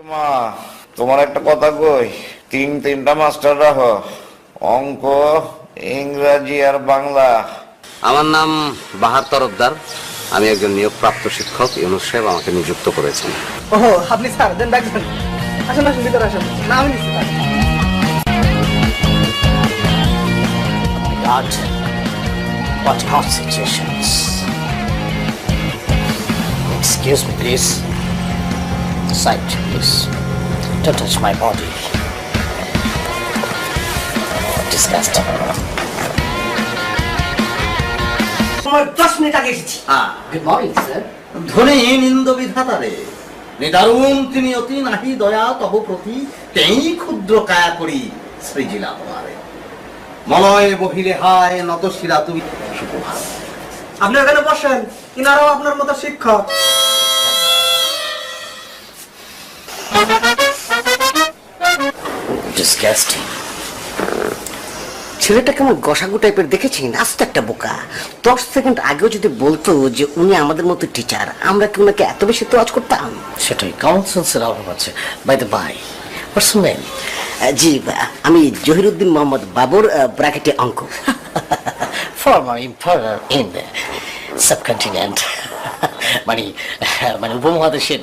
মা, তোমার একটা কথা কই, তিনটা মাস্টার রাখো, অঙ্ক, ইংরাজি আর বাংলা। আমার নাম বাহার তরফদার। আমি একজন নিয়োগপ্রাপ্ত শিক্ষক। ইউনুস সাহেব আমাকে নিযুক্ত করেছেন। ও আপনি স্যার দেন ডাকবেন। আসুন আসুন ভিতরে আসুন। না আমি নিচ্ছি sir. God, what hot situations. Excuse me, please. Sight, please. Don't touch my body. Disgusting. তোমার 10 মিনিট আগে এসেছি। Good morning, sir. ধনে নিন্দ বিধাতারে নিদারুণ তিনি অতি নাহি দয়া তব প্রতি তেই ক্ষুদ্র কায়া করি সৃজিলা তোমারে মলয় বহিলে হায় নত শিরা তুমি সুপ্রভাত। আপনি এখানে বসেন, ইনারাও আপনার মতো শিক্ষক। Disgusting. ছেলেটা কেমন গসাগু টাইপের দেখেছি, আস্ত একটা বোকা। 10 সেকেন্ড আগেও যদি বলতো যে উনি আমাদের মতো টিচার, আমরা কি ওনাকে এত বেশি তোয়াজ করতাম? সেটাই, কমন সেন্সের অভাব আছে। By the by, what's your name? জি, আমি জহিরুদ্দিন মোহাম্মদ বাবর, ব্র্যাকেটে অঙ্ক। Former empire in subcontinent. মানে মানে উপমহাদেশের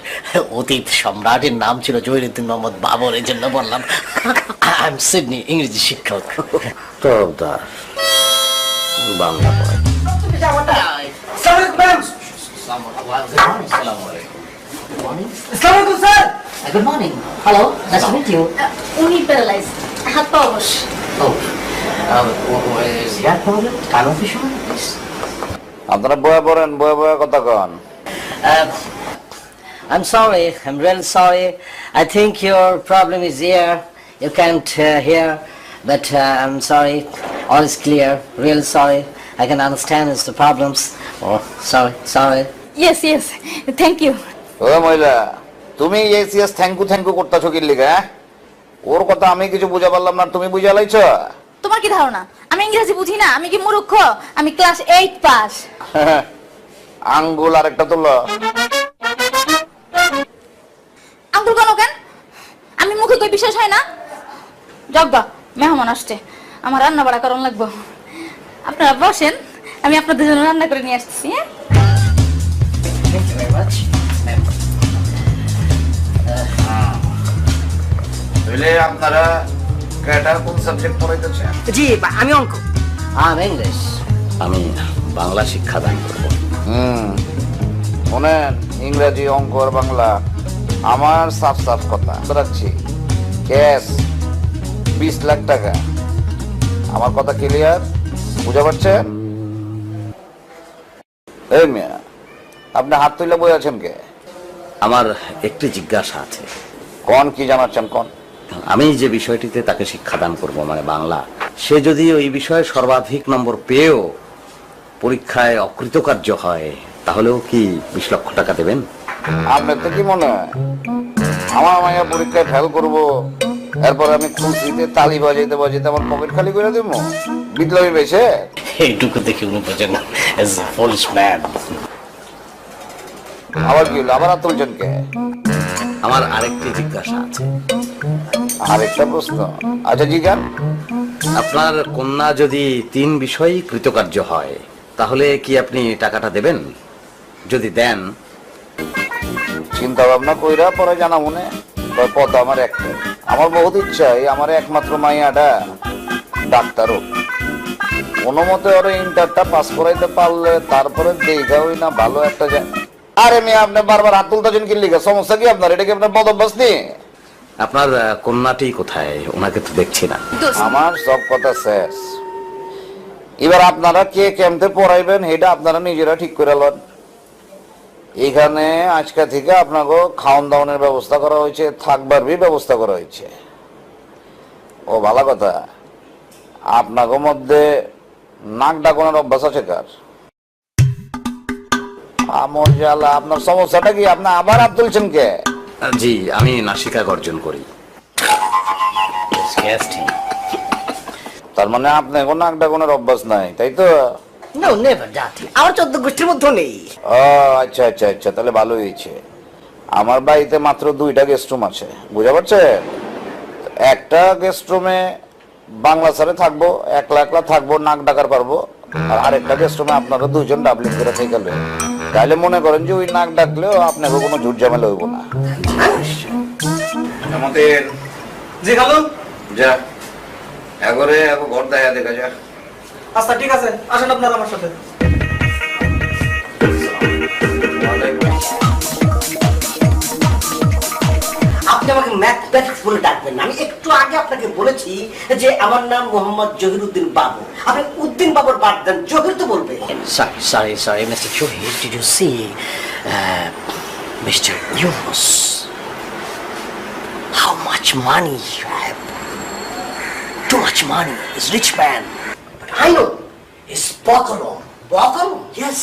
অতীত সম্রাটের নাম ছিল জহিরুদ্দিন মোহাম্মদ বাবর, এই জন্য বললাম। আই এম সিডনি, ইংরেজি শিক্ষক। তরফদার, বাংলা পড়াই। আসসালামু আলাইকুম sir. Good morning. Hello, nice to meet you. উনি প্যারালাইজ, হাত পা অবশ। Oh, is your problem? Kind of issue, please. আপনারা বয়া পড়েন, বয়া কথা কন। I'm sorry. I'm really sorry. I think your problem is here. You can't hear, but I'm sorry. All is clear. Really sorry. I can understand it's the problems. Oh, sorry. Yes yes, thank you. ও মহিলা, তুমি ACS থ্যাঙ্কু করতেছো কি লিগা? ওর কথা আমি কিছু বুঝা পারলাম না, তুমি বুঝা লাইছো? তোমার কি ধারণা আমি ইংরেজি বুঝি না? আমি কি মূর্খ? আমি ক্লাস 8 পাস। আঙ্গুল আর একটা তুলো। আঙ্গুল কেন কেন? আমি মুখে কই বিশ্বাস হয় না? জব্বা, মেহমান আসছে, আমার রান্না বাড়া করন লাগবো। আপনারা বসেন, আমি আপনাদের জন্য রান্না করে নিয়ে আসছি। হ্যাঁ, Thank you very much. তাহলে আপনারা কেটা কোন সাবজেক্ট পড়াইতেছেন? জি, আমি অঙ্ক। I'm English. আমি বাংলা শিক্ষাদান করব। শোনেন, ইংরাজি, অঙ্ক আর বাংলা আমার সাফ কথা রাখছি। ক্যাশ 20 লাখ টাকা। আমার কথা ক্লিয়ার? বুঝা পারছেন? এই মিয়া, আপনি হাত তুলে বই আছেন কে? আমার একটি জিজ্ঞাসা আছে। কোন কি জানাচ্ছেন কোন? আমি যে বিষয়টিতে তাকে শিক্ষাদান করব, মানে বাংলা, সে যদি ওই বিষয়ে সর্বাধিক নম্বর পেয়েও পরীক্ষায় অকৃতকার্য হয়, তাহলেও কি 20 লক্ষ টাকা দেবেন? আপনার তো কি মনে হয় আমার মাইয়া পরীক্ষায় ফেল করব, এরপর আমি খুশিতে তালি বাজাইতে আমার পকেট খালি করে দেবো? বিপ্লবী বেশে এইটুকু দেখে উনি বোঝেন না, as a foolish man. আবার কি হলো? আবার হাত তুলছেন কে? আমার আরেকটি জিজ্ঞাসা আছে। আরেকটা প্রশ্ন? আচ্ছা জিজ্ঞান। আপনার কন্যা যদি 3 বিষয়ই কৃতকার্য হয়, তাহলে কি আপনি টাকাটা দেবেন? যদি দেন, চিন্তা ভাবনা কইরা পরে জানা মনে পথ আমার একটা। আমার বহুত ইচ্ছা আমার একমাত্র মাইয়াটা ডাক্তার হোক। কোনো মতে ওরা ইন্টারটা পাস করাইতে পারলে তারপরে দেখা হই না ভালো একটা যায়। আরে মেয়ে, আপনি বারবার হাত তুলতেছেন কি লিখে? সমস্যা কি আপনার? এটা কি আপনার বদভ্যাস নেই? আপনার কন্যাটি কোথায়? ওনাকে তো দেখছি না। আমার সব কথা শেষ। এবার আপনারা কে কেমতে পড়াইবেন এটা আপনারা নিজেরা ঠিক করে লন। এখানে আজকে থেকে আপনাকে খাওয়ান দাওয়ানের ব্যবস্থা করা হয়েছে, থাকবার ব্যবস্থা করা হয়েছে। ও ভালো কথা, আপনাকে মধ্যে নাক ডাকানোর অভ্যাস আছে কার? আমর জ্বালা, আপনার সমস্যাটা কি? আপনি আবার হাত তুলছেন কে? জি, আমি নাসিকা গর্জন করি। Disgusting. তার মানে আপনি এখন নাক ডাকানোর অভ্যাস নাই, তাই তো? No, never that. আমার 14 গোষ্ঠীর মধ্যে নেই। ও আচ্ছা, তাহলে ভালো হয়েছে। আমার বাড়িতে মাত্র 2টা গেস্ট রুম আছে, বুঝতে পারছেন? একটা গেস্ট রুমে বাংলা স্যারে থাকবো, একলা একলা থাকবো, নাক ডাকার পারবো। আর আরেকটা গেস্ট রুমে আপনারা 2জন ডাবলিং করে থেকে গেলে, তাইলে মনে করেন যে ওই নাক ডাকলেও আপনাকে কোনো ঝুট ঝামেলা হইব না। আমাদের জি খালু। যা এগরে ঘর দেখা দেখা যা। আচ্ছা ঠিক আছে, আসেন আপনারা আমার সাথে। আপনি আমাকে ম্যাথমেটিক্স বলে ডাকবেন না। আমি একটু আগে আপনাকে বলেছি যে আমার নাম মোহাম্মদ জহিরুদ্দিন বাবু। আপনি উদ্দিন বাবুর বাদ দেন, জহির তো বলবে। Sorry, Mr. Johir. Did you see Mr. Yunus? How much money you have? Too much money. He's a rich man. But I know he's Bokalo. Bokalo? Yes.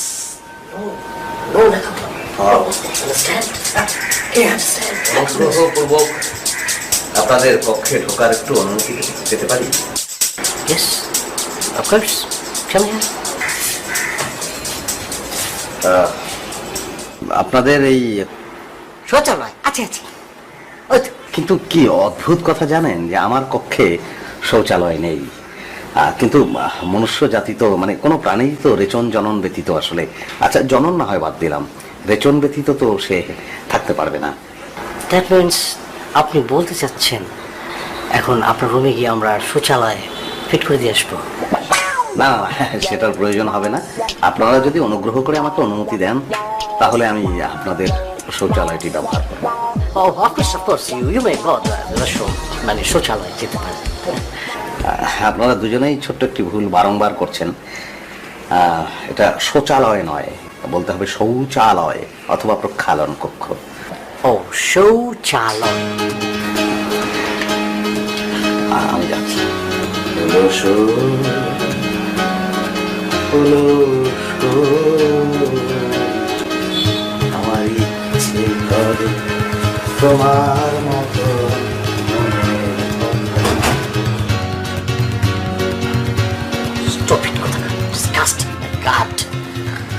No, understand? He understand. অনুগ্রহপূর্বক আপনাদের কক্ষে ঢোকার একটু অনুমতি পেতে পারি? Yes, of course. Come here. আপনাদের এই শৌচালয় আছে আছে। ওই তো। কিন্তু কি অদ্ভুত কথা জানেন যে আমার কক্ষে শৌচালয় নেই, কিন্তু মনুষ্য জাতি তো মানে কোনো প্রাণী তো রেচন জনন ব্যতীত আসলে, আচ্ছা জনন না হয় বাদ দিলাম, রেচন ব্যতীত তো সে থাকতে পারবে না। দ্যাট মিনস আপনি বলতে চাচ্ছেন এখন আপনার রুমে গিয়ে আমরা শৌচালয় ফিট করে দিয়ে আসবো? না সেটার প্রয়োজন হবে না। আপনারা যদি অনুগ্রহ করে আমাকে অনুমতি দেন তাহলে আমি আপনাদের শৌচালয়টি ব্যবহার করব। Of course you may go the মানে শৌচালয় যেতে পারেন। আপনারা দুজনেই ছোট্ট একটি ভুল বারংবার করছেন। এটা শৌচালয় নয়, বলতে হবে শৌচালয় অথবা প্রক্ষালন কক্ষ। ও শৌচালয়। আমি যাচ্ছি। আমার ইচ্ছে করে তোমার মতো Stupid কথা, disgusting, my God.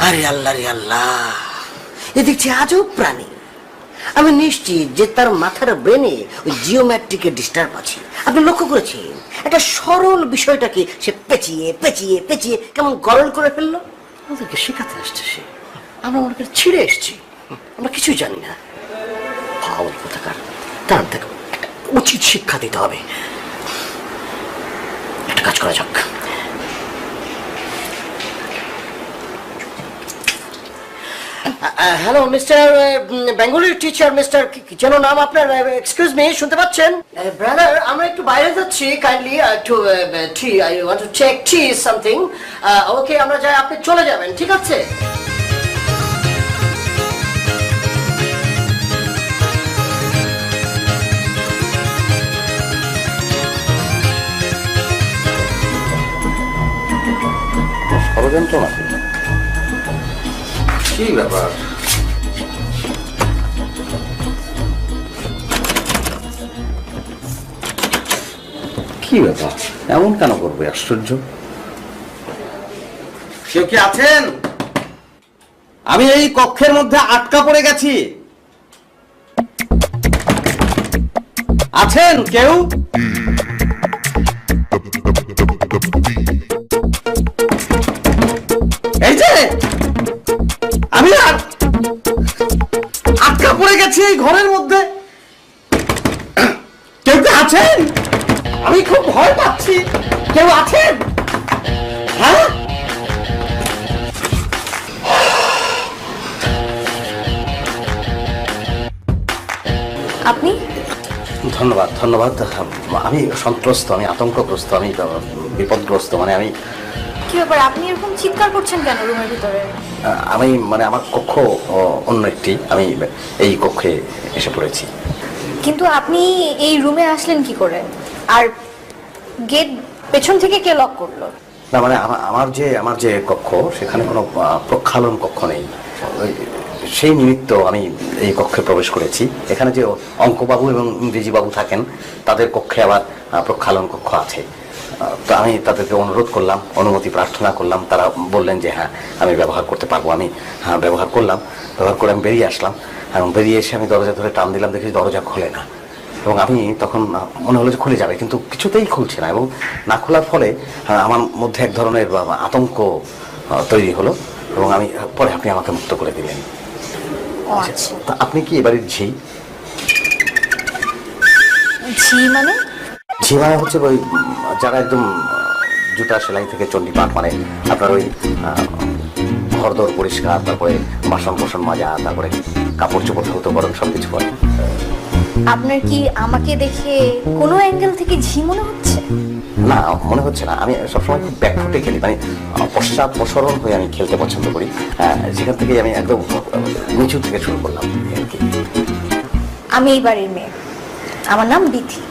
আরে আল্লাহ রে আল্লাহ, এ দেখছি আজব প্রাণী। আমি নিশ্চিত যে তার মাথার ব্রেনে ওই জিওমেট্রিকের ডিস্টার্ব আছে। আপনি লক্ষ্য করেছেন একটা সরল বিষয়টাকে সে পেঁচিয়ে পেঁচিয়ে পেঁচিয়ে কেমন গরল করে ফেললো। আমাদেরকে শেখাতে আসছে সে, আমরা মনে করে ছিঁড়ে এসছি, আমরা কিছুই জানি না। পাওয়ার কোথাকার, তার দেখো উচিত শিক্ষা দিতে হবে। একটা কাজ করা যাক। Hello mister Bengali teacher, mister যেন নাম আপনার, এক্সকিউজ মি, শুনতে পাচ্ছেন? ব্রাদার আমরা একটু বাইরে যাচ্ছি, kindly two tea, I want to check tea something. Okay আমরা যাই, আপনি চলে যাবেন, ঠিক আছে? ষড়যন্ত্র নাকি? কি ব্যাপার? কি ব্যাপার, এমন কেন করবে? আশ্চর্য। কেউ কি আছেন? আমি এই কক্ষের মধ্যে আটকা পড়ে গেছি। আছেন কেউ? এই যে আমি আটকা পড়ে গেছি এই ঘরের মধ্যে। কেউ কি আছেন? আমি খুব ভয় পাচ্ছি। কেউ আছেন? হ্যাঁ, আপনি? ধন্যবাদ ধন্যবাদ। আমি সন্ত্রস্ত, আমি আতঙ্কগ্রস্ত, আমি বিপদগ্রস্ত। মানে আমি কি ব্যাপার, আপনি এরকম চিৎকার করছেন কেন রুমের ভিতরে? আমি মানে আমার কক্ষ অন্য একটি, আমি এই কক্ষে এসে পড়েছি। কিন্তু আপনি এই রুমে আসলেন কি করে? আর গেট পেছন থেকে কে লক করলো? না মানে আমার যে কক্ষ, সেখানে কোনো প্রক্ষালন কক্ষ নেই। সেই নিমিত্ত আমি এই কক্ষে প্রবেশ করেছি। এখানে যে অঙ্কবাবু এবং ইংরেজি বাবু থাকেন, তাদের কক্ষে আবার প্রক্ষালন কক্ষ আছে। তো আমি তাদেরকে অনুরোধ করলাম, অনুমতি প্রার্থনা করলাম। তারা বললেন যে হ্যাঁ আমি ব্যবহার করতে পারবো। আমি ব্যবহার করলাম। ব্যবহার করে আমি বেরিয়ে আসলাম। এবং বেরিয়ে এসে আমি দরজা ধরে টান দিলাম, দেখি দরজা খোলে না। এবং আমি তখন মনে হলো যে খুলে যাবে, কিন্তু কিছুতেই খুলছে না। এবং না খোলার ফলে আমার মধ্যে এক ধরনের আতঙ্ক তৈরি হলো, এবং আমি পরে আপনি আমাকে মুক্ত করে দিলেন। ও আচ্ছা। তা আপনি কি এবারের ঝি? ঝি মানে? ঝি মানে হচ্ছে ওই যারা একদম জুতা সেলাই থেকে চণ্ডীপাঠ, মানে আপনার ওই ঘরদোর পরিষ্কার, তারপরে বাসন কোসন মাজা, তারপরে কাপড় চোপড় ধুতে বরং সব কিছু করে। আপনার কি আমাকে দেখে কোনো অ্যাঙ্গেল থেকে ঝি মনে হচ্ছে? না, মনে হচ্ছে না। আমি সবসময় খুব ব্যাকফুটে খেলি, মানে পশ্চাৎ প্রসরণ হয়ে আমি খেলতে পছন্দ করি। সেখান থেকে আমি একদম নিচু থেকে শুরু করলাম আর কি। আমি এই বাড়ির মেয়ে, আমার নাম বিথি।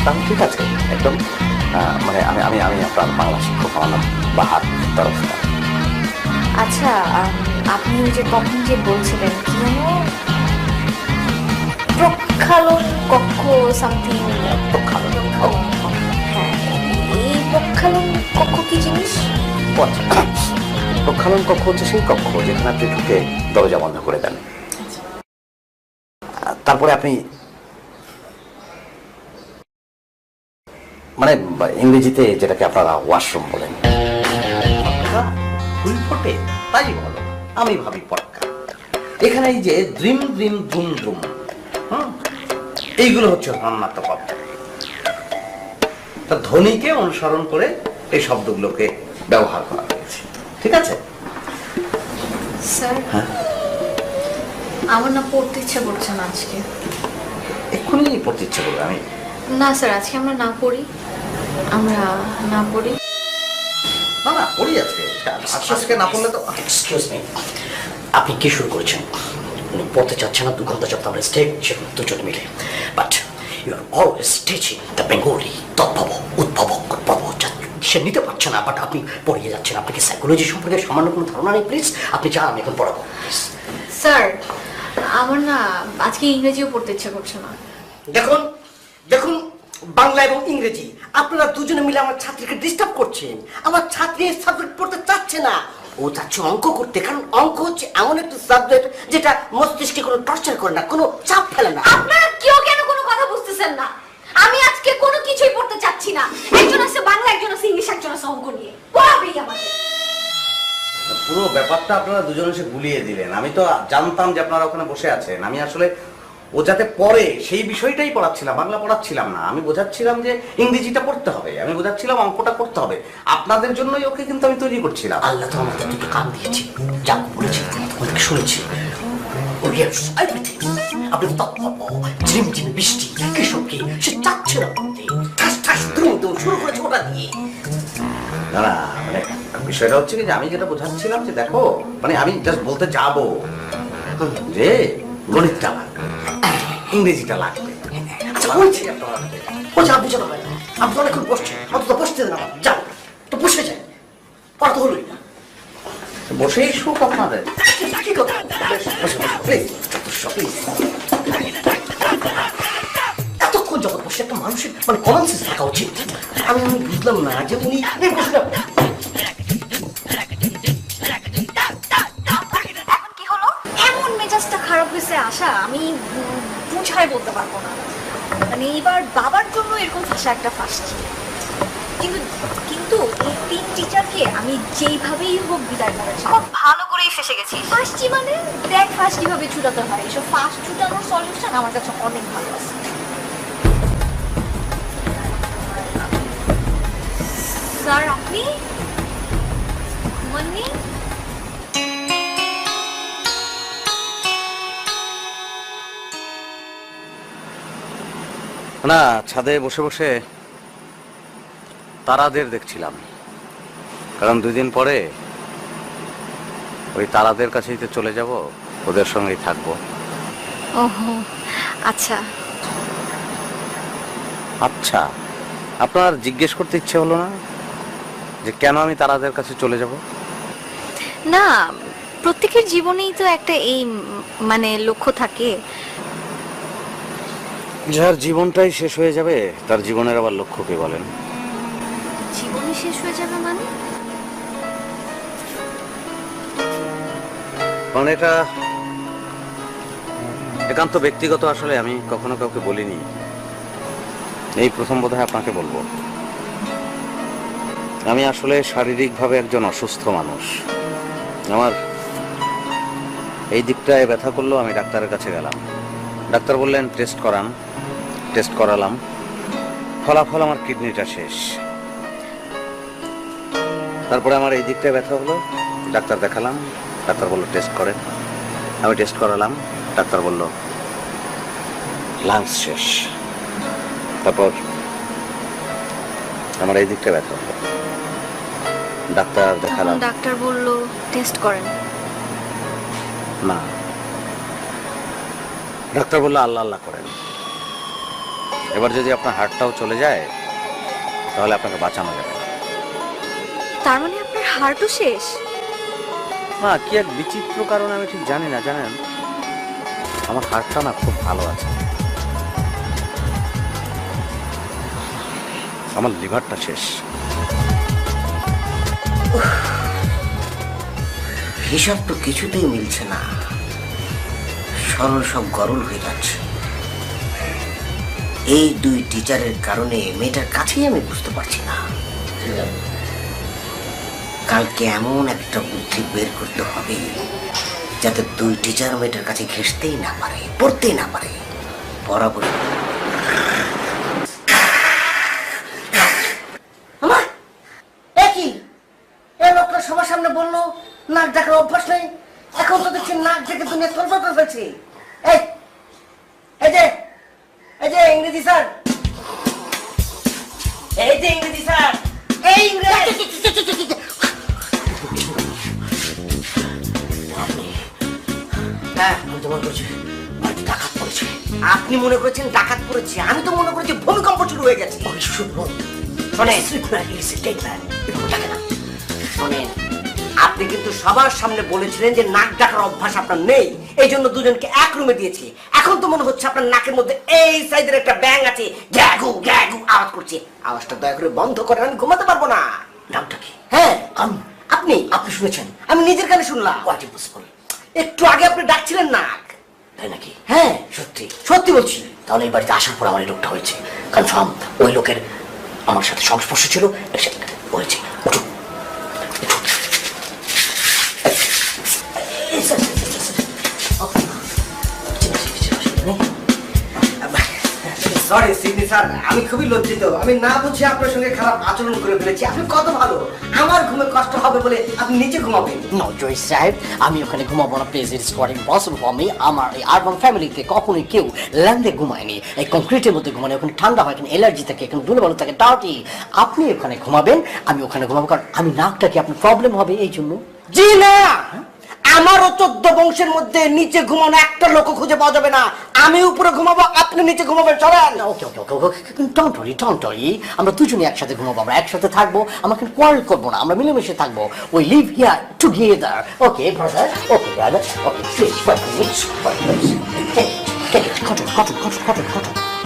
তাহলে ঠিক আছে, একদম মানে আমি আমি আমি আপনার বাংলা শিক্ষক, আমার নাম বাহার তরফদার। আচ্ছা, আপনি যে কখন যে বলছিলেন কি যেন প্রক্ষালন কক্ষ সামথিং? প্রক্ষালন। হ্যাঁ, এই প্রক্ষালন কক্ষ কি জিনিস? প্রক্ষালন কক্ষ হচ্ছে সেই কক্ষ যেখানে আপনি ঢুকে দরজা বন্ধ করে দেন। তারপরে আপনি মানে ইংরেজিতে যেটাকে আপনারা ওয়াশরুম বলেন। ফুল ফোটে তাই বলো, আমি ভাবি পটকা। এখানে এই যে দ্রিম দ্রিম দ্রুম দ্রুম, এইগুলো হচ্ছে ধর্মাত্মক শব্দ। তা ধ্বনিকে অনুসরণ করে এই শব্দগুলোকে ব্যবহার করা হয়েছে, ঠিক আছে? স্যার, আমার না পড়তে ইচ্ছে করছে না আজকে। এক্ষুনি পড়তে ইচ্ছে করবে? আমি না স্যার, আজকে আমরা না পড়ি, আমরা না পড়ি। না না পড়ি আছে, আজকে না পড়লে তো। এক্সকিউজ মি, আপনি কি শুরু করেছেন? উনি পড়তে চাচ্ছেন না, 2 ঘন্টা যাবত আমরা স্টে করছি দুজন মিলে। But you are always teaching the Bengali তদ্ভব উদ্ভব উদ্ভব। সে নিতে পারছে না, বাট আপনি পড়িয়ে যাচ্ছেন। আপনাকে সাইকোলজি সম্পর্কে সামান্য কোনো ধারণা নেই? প্লিজ আপনি চান আমি এখন পড়াবো। স্যার, আমার না আজকে ইংরেজিও পড়তে ইচ্ছে করছে না। দেখুন দেখুন, বাংলা এবং ইংরেজি আপনারা দুজনে মিলে আমার ছাত্রীকে ডিস্টার্ব করছেন। আমার ছাত্রী এই সাবজেক্ট পড়তে চাচ্ছে না, ও চাচ্ছে অঙ্ক করতে। কারণ অঙ্ক হচ্ছে এমন একটা সাবজেক্ট যেটা মস্তিষ্কে কোনো টর্চার করে না, কোনো চাপ ফেলে না। আপনারা কেউ কেন কোনো কথা বুঝতেছেন না? আমি আজকে কোনো কিছুই পড়তে চাচ্ছি না। একজন আছে বাংলা, একজন আছে ইংলিশ, একজন আছে অঙ্ক নিয়ে পড়াবেই আমাকে। পুরো ব্যাপারটা আপনারা দুজন এসে গুলিয়ে দিলেন। আমি তো জানতাম যে আপনারা ওখানে বসে আছেন। আমি আসলে ও যাতে পড়ে সেই বিষয়টাই পড়াচ্ছিলাম, বাংলা পড়াচ্ছিলাম না। আমি বোঝাচ্ছিলাম যে ইংরেজিটা পড়তে হবে, আমি বোঝাচ্ছিলাম অঙ্কটা করতে হবে। আপনাদের জন্যই ওকে কিন্তু আমি তৈরি করছিলাম। আল্লাহ তো আমাকে দুটো কান দিয়েছি, যা বলেছি তোমাকে শুনেছি। আপনি ঝিমঝিম বৃষ্টি কৃষককে সে চাচ্ছে না পড়তে, ঠাস ঠাস দ্রুম দ্রুম শুরু করেছে ওটা দিয়ে। না না, মানে বিষয়টা হচ্ছে কি যে আমি যেটা বোঝাচ্ছিলাম যে দেখো, মানে আমি জাস্ট বলতে যাবো যে গণিতটা লাগবে, ইংরেজিটা লাগবে। আচ্ছা বলছি আপনারা, ও যা বুঝানো হয় না। আপনি অনেকক্ষণ বসছেন, অন্তত বসতে দেন আমার। যাও তো বসে যান, পড়া তো হলোই না। বসেই সুখ আপনাদের। কি কথা? Please please. এতক্ষণ যখন বসে একটা মানুষের মানে কমন সেন্স থাকা উচিত। আমি বুঝলাম না যে উনি এখন কি হলো? এমন মেজাজটা খারাপ হয়েছে আশা, আমি বুঝাই বলতে পারবো না। মানে এবার বাবার জন্য এরকম ভাষা একটা ফাঁসছি। কিন্তু কিন্তু এই 3 টিচারকে আমি যেইভাবেই হোক বিদায় করেছি, খুব ভালো করেই ফেসে গেছি। ফাঁসছি মানে দেখ ফাঁস কিভাবে ছুটাতে হয়। এসব ফাঁস ছুটানোর সলিউশন আমার কাছে অনেক ভালো আছে। স্যার, আপনি ঘুমাননি? না, ছাদে বসে বসে তারাদের দেখছিলাম। কারণ 2 দিন পরে ওই তারাদের কাছেই তো চলে যাব, ওদের সঙ্গেই থাকবো। ওহো, আচ্ছা। আচ্ছা, আপনার জিজ্ঞেস করতে ইচ্ছে হলো না যে কেন আমি তারাদের কাছে চলে যাব? না, প্রত্যেকের জীবনেই তো একটা এই মানে লক্ষ্য থাকে। যার জীবনটাই শেষ হয়ে যাবে তার জীবনের আবার লক্ষ্য কে বলেন? জীবনই শেষ হয়ে যাবে মানে? কারণ এটা একান্ত ব্যক্তিগত, আসলে আমি কখনো কাউকে বলিনি, এই প্রথম বোধহয় আপনাকে বলবো। আমি আসলে শারীরিকভাবে একজন অসুস্থ মানুষ। আমার এই দিকটায় ব্যথা করলো, আমি ডাক্তারের কাছে গেলাম। ডাক্তার বললেন টেস্ট করান। টেস্ট করালাম, ফলাফল আমার কিডনিটা শেষ। তারপরে আমার এই দিকটায় ব্যথা হলো, ডাক্তার দেখালাম, ডাক্তার বললো টেস্ট করেন। আমি টেস্ট করালাম, ডাক্তার বলল লাংস শেষ। তারপর আমার এই দিকটা ব্যথা হলো, ডাক্তার দেখালাম, ডাক্তার বললো টেস্ট করেন। না, ডাক্তার বললো আল্লাহ আল্লাহ করেন। এবার যদি আপনার হার্টটাও চলে যায় তাহলে আপনাকে বাঁচানো যাবে না। তার মানে আপনার হার্টও শেষ? না, কি এক বিচিত্র কারণে আমি ঠিক জানি না, জানেন আমার হার্টটা না খুব ভালো আছে, আমার লিভারটা শেষ। হিসাব তো কিছুতেই মিলছে না, সরল সব গরল হয়ে যাচ্ছে। এই দুই টিচারের কারণে মেয়েটার কাছেই আমি বুঝতে পারছি না। কালকে এমন একটা বুদ্ধি বের করতে হবে যাতে দুই টিচার মেয়েটার কাছে ঘেঁষতেই না পারে, পড়তেই না পারে। বরাবর একই এই লোকটা সবার সামনে বললো নাক ডাকার অভ্যাস নেই, এখন তো দেখছি নাক ডেকে দুনিয়া তরফা করে ফেলছে। এই এই যে এই যে ইংরেজি স্যার, এই যে ইংরেজি স্যার, এই ইংরেজি। হ্যাঁ, আমি তো মনে করছি বাড়িতে ডাকাত পড়েছে। আপনি মনে করেছেন ডাকাত পড়েছে, আমি তো মনে করছি ভূমিকম্প শুরু হয়ে গেছে। শোনেন, আপনি কিন্তু সবার সামনে বলেছিলেন যে নাক ডাকার অভ্যাস আপনার নেই, এই জন্য দুজনকে এক রুমে দিয়েছি। এখন তো মনে হচ্ছে আপনার নাকের মধ্যে এই সাইজের একটা ব্যাঙ আছে, গ্যাগু গ্যাগু আওয়াজ করছে। আওয়াজটা দয়া করে বন্ধ করেন, আমি ঘুমাতে পারবো না। নামটা কি? হ্যাঁ আমি। আপনি আপনি শুনেছেন? আমি নিজের কানে শুনলাম। একটু আগে আপনি ডাকছিলেন নাক। তাই নাকি? হ্যাঁ সত্যি সত্যি বলছি। তাহলে এই বাড়িতে আসার পর আমার এই লোকটা হয়েছে কনফার্ম। ওই লোকের আমার সাথে সংস্পর্শ ছিল, হয়েছে। উঠুন সরি সিডনি স্যার, আমি খুবই লজ্জিত। আমি না বুঝে আপনার সঙ্গে খারাপ আচরণ করে ফেলেছি। আপনি কত ভালো, আমার ঘুমে কষ্ট হবে বলে আপনি নিচে ঘুমাবেন। নো জয় সাহেব, আমি ওখানে ঘুমাবো না please, it's quite impossible for me. আমার এই আরবান ফ্যামিলিতে কখনোই কেউ ল্যান্ডে ঘুমায়নি, এই কংক্রিটের মধ্যে ঘুমানো। ওখানে ঠান্ডা হয়, এখানে অ্যালার্জি থাকে, এখানে ধুলোবালু থাকে, ডার্টি। আপনি ওখানে ঘুমাবেন, আমি ওখানে ঘুমাবো, কারণ আমি নাকটা কি আপনার প্রবলেম হবে এই জন্য? জি না, আমারও 14 বংশের মধ্যে নিচে ঘুমানো একটা লোক খুঁজে পাওয়া যাবে না। আমি উপরে ঘুমাবো, আপনি নিচে ঘুমাবেন, চলেন। ওকে ওকে ওকে ওকে, টন্টরি আমরা দুজনে একসাথে ঘুমাবো, আমরা একসাথে থাকবো, আমরা কিন্তু কোয়ারেল করবো না, আমরা মিলেমিশে থাকবো। We live here together. Okay brother, okay brother, okay please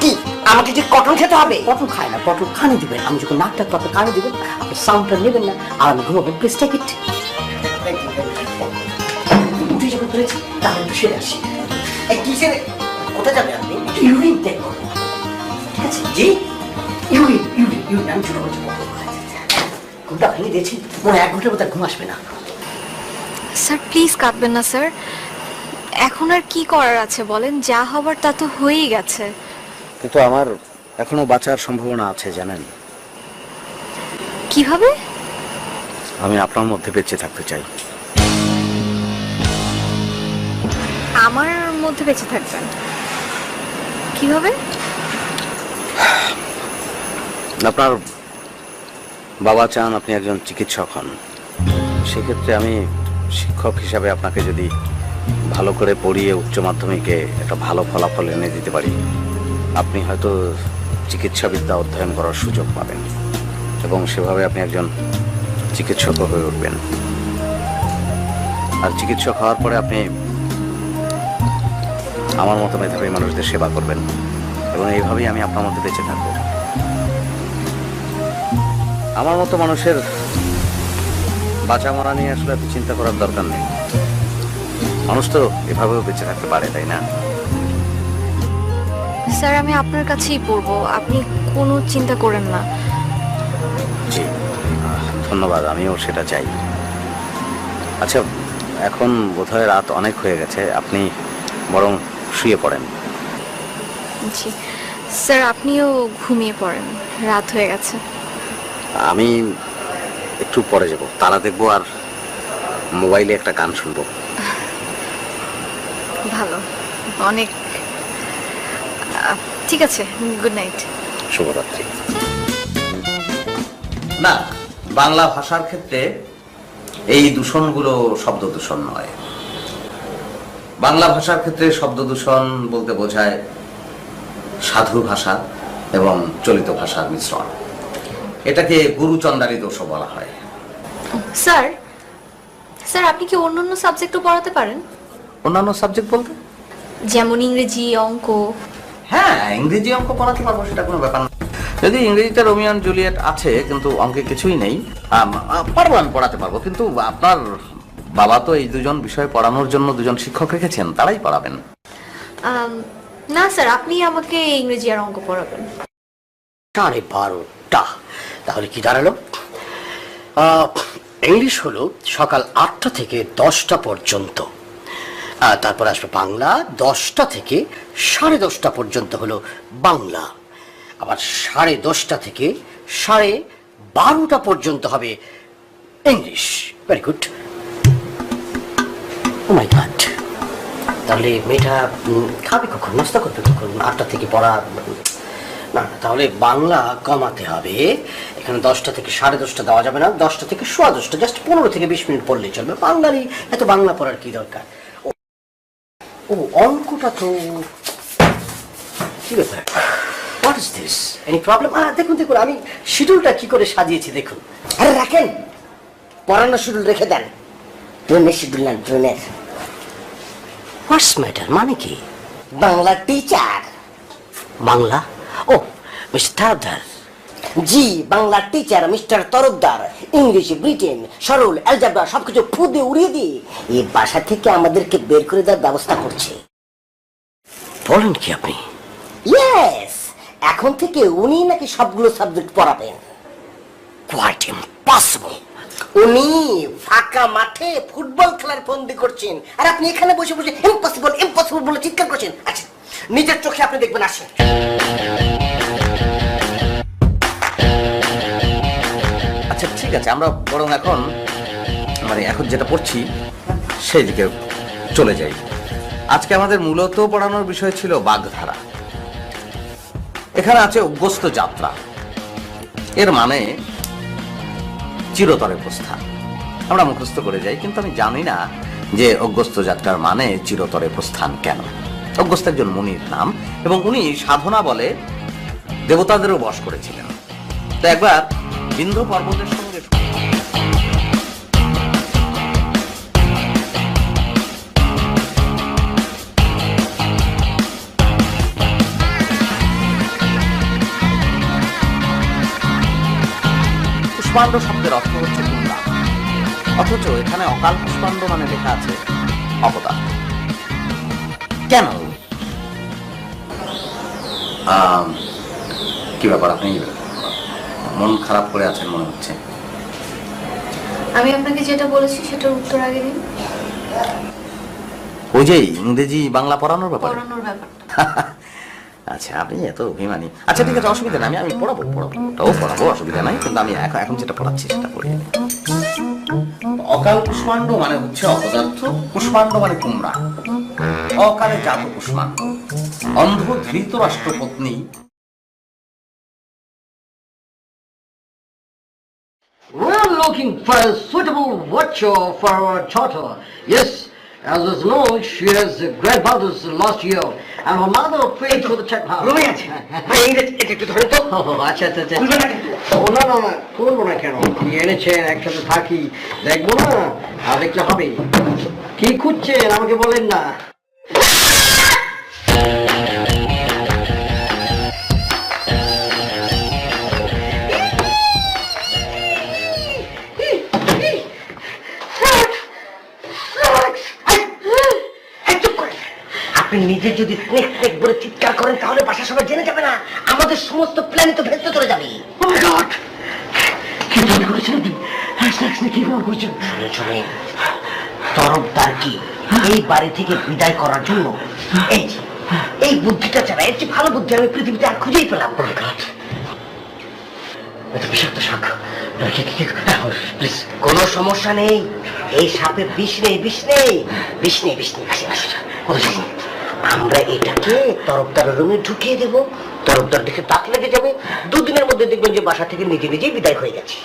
কি আমাকে যে কটন খেতে হবে? কটন খায় না, কটন কানে দিবেন। আমি যখন নাক ডাকবো আপনি কানে দিবেন, আপনি সাউন্ডটা নেবেন না, আর আমি ঘুমাবেন। Please take it. উঠে যখন পেরেছি তাহলে একটু সেরে আসি। কিসের কোথায় যাবে আপনি? ইউরিন দেখবো, ঠিক আছে? জি ইউরিন ইউরিন ইউরিন আমি ছোট বলছি। ঘুমটা ভেঙে দিয়েছি, মনে 1 ঘন্টার মতো ঘুম আসবে না। স্যার প্লিজ কাঁদবেন না স্যার, এখন আর কি করার আছে বলেন? যা হবার তা তো হয়েই গেছে। কিন্তু আমার এখনো বাঁচার সম্ভাবনা আছে, জানেন। কিভাবে? আমি আপনার মধ্যে বেঁচে থাকতে চাই। আমার মধ্যে বেঁচে থাকবেন কিভাবে? আপনার বাবা চান আপনি একজন চিকিৎসক হন, সেক্ষেত্রে আমি শিক্ষক হিসাবে আপনাকে যদি ভালো করে পড়িয়ে উচ্চ মাধ্যমিকে একটা ভালো ফলাফল এনে দিতে পারি, আপনি হয়তো চিকিৎসাবিদ্যা অধ্যয়ন করার সুযোগ পাবেন এবং সেভাবে আপনি একজন চিকিৎসক হয়ে উঠবেন। আর চিকিৎসক হওয়ার পরে আপনি আমার মতো মেধাবী মানুষদের সেবা করবেন এবং এইভাবেই আমি আপনার মধ্যে বেঁচে থাকবো। আমার মতো মানুষের বাঁচা মরা নিয়ে আসলে এত চিন্তা করার দরকার নেই। মানুষ তো এভাবেও বেঁচে থাকতে পারে, তাই না? স্যার আমি আপনার কাছেই পড়বো, আপনি কোনো চিন্তা করেন না। জি, ধন্যবাদ, আমিও সেটা চাই। আচ্ছা, এখন বোধহয় রাত অনেক হয়ে গেছে, আপনি বরং শুয়ে পড়েন। জি স্যার, আপনিও ঘুমিয়ে পড়েন, রাত হয়ে গেছে। আমি একটু পরে যাব, তারা দেখবো আর মোবাইলে একটা গান শুনবো। ভালো, অনেক ঠিক আছে, গুড নাইট। শুভরাত্রি। না, বাংলা ভাষার ক্ষেত্রে এই দূষণগুলো শব্দ দূষণ নয়। বাংলা ভাষার ক্ষেত্রে শব্দ দূষণ বলতে বোঝায় সাধু ভাষা এবং চলিত ভাষার মিশ্রণ। এটাকে গুরুচন্দারি দোষও বলা হয়। স্যার, স্যার আপনি কি অন্য অন্য সাবজেক্টও পড়াতে পারেন? অন্যান্য সাবজেক্ট বলতে? যেমন ইংরেজি, অঙ্ক। হ্যাঁ, ইংরেজি অঙ্ক পড়াতে পারবো, সেটা কোনো ব্যাপার না। যদি ইংরেজিতে রোমিও অ্যান্ড জুলিয়েট আছে কিন্তু অঙ্কে কিছুই নেই, পারবো, আমি পড়াতে পারবো। কিন্তু আপনার বাবা তো এই দুজন বিষয় পড়ানোর জন্য দুজন শিক্ষক রেখেছেন, তারাই পড়াবেন। না স্যার, আপনি আমাকে ইংরেজি আর অঙ্ক পড়াবেন। 12:30, তাহলে কি দাঁড়ালো? ইংলিশ হলো সকাল 8টা থেকে 10টা পর্যন্ত, তারপর আসবে বাংলা 10টা থেকে 10:30 পর্যন্ত হলো বাংলা, আবার 10:30 থেকে 12:30 পর্যন্ত হবে English. Very good. Oh my God, তাহলে মেয়েটা খাবে কখন, নাস্তা করবে কখন? 8টা থেকে পড়া, না তাহলে বাংলা কমাতে হবে। এখানে 10টা থেকে 10:30 দেওয়া যাবে না, 10টা থেকে 10:15, জাস্ট 15 থেকে 20 মিনিট পড়লেই চলবে। বাঙালি এত বাংলা পড়ার কি দরকার? ও অঙ্কটা তো কি ব্যাপার? What is this? Any problem? দেখুন দেখুন, আমি শিডিউলটা কি করে সাজিয়েছি দেখুন। আরে রাখেন, পড়ানো শিডিউল রেখে দেন। ট্রেনের শিডিউল না, ট্রেনের। হোয়াটস ম্যাটার মানে কি? Bangla teacher. Bangla? Oh mister Tardar. জি, Bangla teacher mister Tarafdar. English, Britain, সরল, অ্যালজাবরা সবকিছু ফু দিয়ে উড়িয়ে দিয়ে এই বাসা থেকে আমাদেরকে বের করে দেওয়ার ব্যবস্থা করছে। বলেন কি আপনি? ইয়েস, এখন থেকে উনি নাকি সবগুলো সাবজেক্ট পড়াবেন। Quite impossible. উনি ফাঁকা মাঠে ফুটবল খেলার বন্দি করছেন, আর আপনি এখানে বসে বসে ইম্পসিবল ইম্পসিবল বলে চিৎকার করছেন। আচ্ছা, নিজের চোখে আপনি দেখবেন। আসেন। আচ্ছা ঠিক আছে, আমরা বরং এখন এখন যেটা পড়ছি সেই দিকে চলে যাই। আজকে আমাদের মূলত পড়ানোর বিষয় ছিল বাগধারা। এখানে আছে অভ্যস্ত যাত্রা, এর মানে চিরতরে প্রস্থান। আমরা মুখস্থ করে যাই, কিন্তু আমি জানি না যে অভ্যস্ত যাত্রার মানে চিরতরে প্রস্থান কেন। অভ্যস্ত একজন মুনির নাম, এবং উনি সাধনা বলে দেবতাদেরও বশ করেছিলেন। তো একবার বিন্ধ্য পর্বতের সঙ্গে পুষ্পাণ্ড শব্দের অর্থ হচ্ছে কুন্ডা, অথচ এখানে অকাল পুষ্পাণ্ড মানে লেখা আছে অপদার্থ। কেন? কি ব্যাপার, আপনি মন খারাপ করে আছেন মনে হচ্ছে? আমি আপনাকে যেটা বলেছি সেটার উত্তর আগে দিন। ওই যে ইংরেজি বাংলা পড়ানোর ব্যাপারে? পড়ানোর ব্যাপারটা। আচ্ছা, আপনি এত অভিমানী। আচ্ছা ঠিক আছে, অসুবিধা নাই, আমি পড়াবো, ওটাও পড়াবো, অসুবিধা নাই। কিন্তু আমি এখন যেটা পড়াচ্ছি সেটা পড়ি। অকাল কুষ্মাণ্ড মানে হচ্ছে অপদার্থ, কুষ্মাণ্ড মানে কুমড়া। অকালে জাত কুষ্মাণ্ড, অন্ধ ধৃতরাষ্ট্রপত্নী। We're looking for a suitable watcher for our daughter. Yes, as is known, she has grandfather's last year, and her mother paid for the check. রুমে আছে, একটু ধরে তো। আচ্ছা আচ্ছা আচ্ছা। ও না না না, করবো না কেন? কি এনেছেন, একসাথে থাকি, দেখবো না? আর দেখলে হবে। কি খুঁজছেন আমাকে বলেন না। আপনি নিজে যদি স্নেক স্নেক বলে চিৎকার করেন তাহলে বাসা সবাই জেনে যাবে না, আমাদের সমস্ত প্ল্যানই তো ভেস্তে চলে যাবে। ও মাই গড, কি মনে করেছেন আপনি? কি মনে করেছেন? শুনে তরফদার কি এই বাড়ি থেকে বিদায় করার জন্য এই বুদ্ধিটা ছাড়া এর চেয়ে ভালো বুদ্ধি আমি পৃথিবীতে আর খুঁজেই পেলাম। এটা বিষাক্ত সাপ, প্লিজ কোনো সমস্যা নেই, এই সাপে বিষ নেই, বিষ নেই, বিষ নেই, বিষ নেই। আমরা এটাকে তরফদারের রুমে ঢুকিয়ে দেবো, তরফদার দেখে তাক লেগে যাবে, 2 দিনের মধ্যে দেখবেন যে বাসা থেকে নিজে নিজেই বিদায় হয়ে গেছে।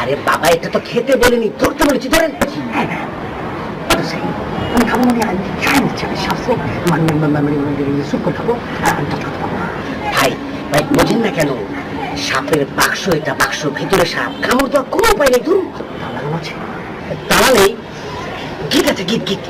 আরে বাবা, এটা তো খেতে বলিনি, ধরতে বলেছি, ধরেন। আমি খাবো ভাই, ভাই বোঝেন না কেন? সাপের বাক্স এটা, বাক্স ভিতরে সাপ, কামড় দেওয়ার কোনো উপায় নেই। ধরুন, তারা নেই। গীত আছে, গীত গীত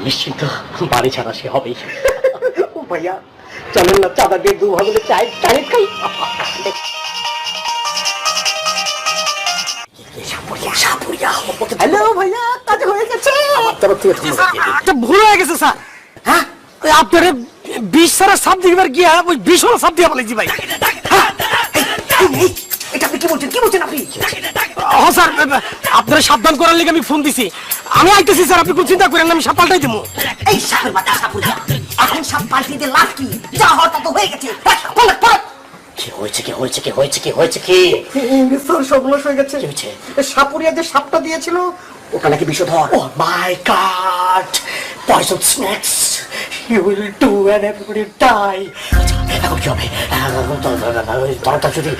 নিশ্চিন্ত বাড়ি ছাড়া সে হবেই। ভাইয়া চলেন না, চাঁদা দিয়ে 2 ভাগে চাই খাই। হ্যালো ভাইয়া, কাজ হয়ে গেছে। আমার তরফ থেকে একটা ভুল হয়ে গেছে স্যার। হ্যাঁ, আপনার 20 সারা সাপ দিবার গিয়া ওই 20 সাপ দিয়া বলেছি ভাই। এটা আপনি কি বলছেন? কি বলছেন আপনি? স্যার, আপনারা সাবধান করার লেগে আমি ফোন দিছি। আমি আইতেছি স্যার, আপনি কোনো চিন্তা করেন না, আমি সাপ পাল্টাই দেবো। এই সাপের বাচ্চা সাপুরিয়া, এখন সাপ পাল্টিতে লাভ কি? যা হওয়ার তা তো হয়ে গেছে। কি হয়েছে, কি হয়েছে, কি হয়েছে, কি হয়েছে? কি স্যার, সর্বনাশ হয়ে গেছে। কি হয়েছে? সাপুরিয়া যে সাপটা দিয়েছিল ওটা নাকি বিষধর। Oh my God, poison snakes, you will do and everybody die. এখন কি হবে? তোরা যদি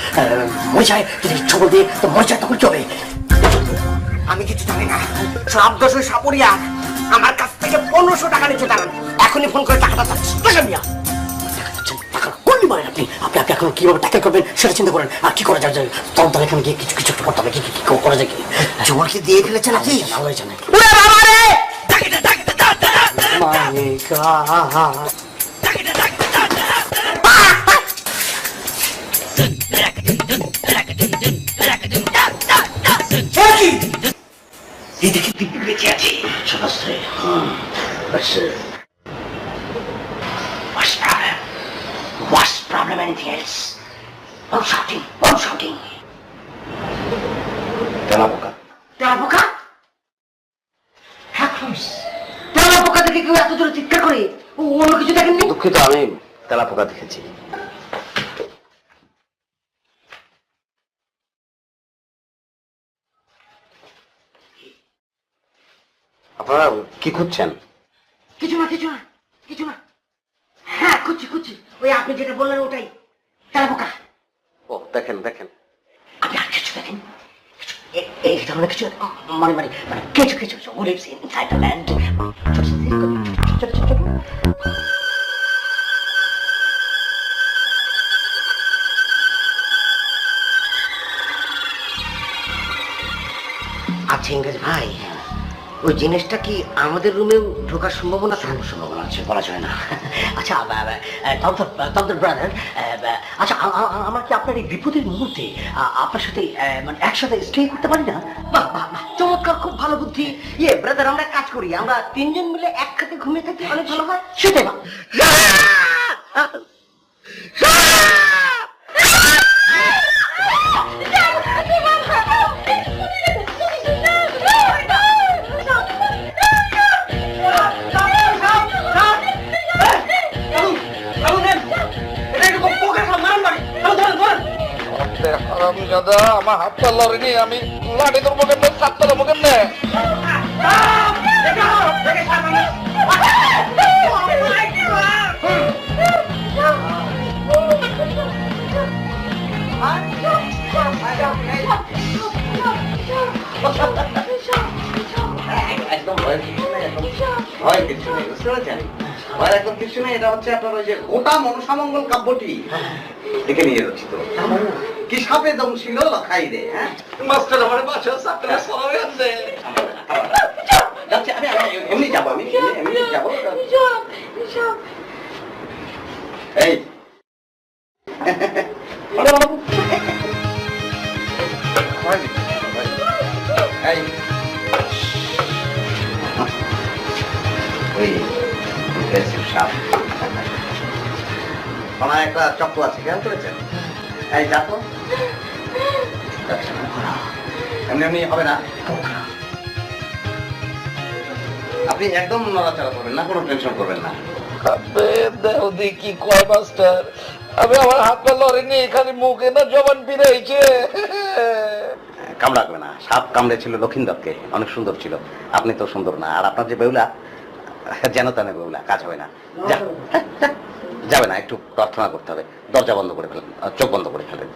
মরে যায়, যদি ছবল দিয়ে তো মরে যায়, তখন কি হবে? আমি কিছু জানি না। সব দোষ ওই সাপুরিয়া। আমার কাছ থেকে 1500 টাকা নিচ্ছে। দাঁড়ান, এখনই ফোন করে টাকাটা চাচ্ছি। টাকা নিয়া টাকা করলি মানে আপনি আপনি আপনি এখন কিভাবে টাকা করবেন সেটা চিন্তা করেন। আর কি করা যায়? তখন এখানে গিয়ে কিছু কিছু একটা করতে হবে। কি করা যায়? কি জোর কি দিয়ে ফেলেছে নাকি? ভালোই জানে। ওরে বাবা রে, মাই গড, এই দেখে দিব্যি বেঁচে আছে। সহস্রে What's problem? Anything else? I'm shouting. I'm shouting. তেলাপোকা। তেলাপোকা? হ্যাঁ, close. তেলাপোকা দেখে কেউ এত জোরে চিৎকার করে? অন্য কিছু দেখেননি? দুঃখিত, আমি তেলাপোকা দেখেছি। আপনারা কি খুঁজছেন? কিছু না, কিছু না, কিছু না। হ্যাঁ, খুঁজছি। ওই আপনি যেটা বললেন ওটাই, তেলাপোকা। ও, দেখেন দেখেন। আপনি আর কিছু দেখেন? এই ধরনের কিছু মানে মানে মানে কিছু কিছু who lives inside the land. ছোট। আচ্ছা ইংরেজ ভাই, ওই জিনিসটা কি আমাদের রুমেও ঢোকার সম্ভাবনা আছে? বলা যায় না। আচ্ছা ব্রাদার, আচ্ছা আমার কি আপনার এই বিপদের মুহূর্তে আপনার সাথে মানে একসাথে স্টে করতে পারি না? বাহ, চমৎকার, খুব ভালো বুদ্ধি। ব্রাদার, আমরা কাজ করি, আমরা 3 জন মিলে একসাথে ঘুমিয়ে থাকি, অনেক ভালো হয়। সেটাই বা আমার হাত পা লড়েনি, আমি লাঠি ধরবো কেমনে, চাপতে দেবো কেমনে? একদম ভয় কিছু নেই, একদম ভয় কিছু নেই, বুঝতে পারছেন? ভয়ের একদম কিছু নেই। এটা হচ্ছে আপনার ওই যে গোটা মনসামঙ্গল কাব্যটি দেখে নিয়ে যাচ্ছি তো। কি সাপে দম ছিল লখাই রে, হ্যাঁ মাস্টার আমার বাসা চাপতে সরাই আছে। যাচ্ছি আমি, এমনি যাবো, আমি এমনি যাবো। এই এই ওই aggressive সাপ। ওনার একটা চক্র আছে, খেয়াল করেছেন? এই দেখো, এমনি এমনি হবে না। আপনি একদম নড়াচড়া করবেন না, কোনো টেনশন করবেন না। দেহ দেখি কয় মাস্টার, আমি আমার হাত পা লড়েনি, খালি মুখে না জবান ফিরাইছে। কামড়াবে না, সাপ কামড়েছিল লক্ষিন্দরকে, অনেক সুন্দর ছিল। আপনি তো সুন্দর না, আর আপনার যে বেউলা যেন তেন বেউলা, কাজ হবে না। যাবে না, একটু প্রার্থনা করতে হবে। দরজা বন্ধ করে ফেলেন, চোখ বন্ধ করে ফেলেন।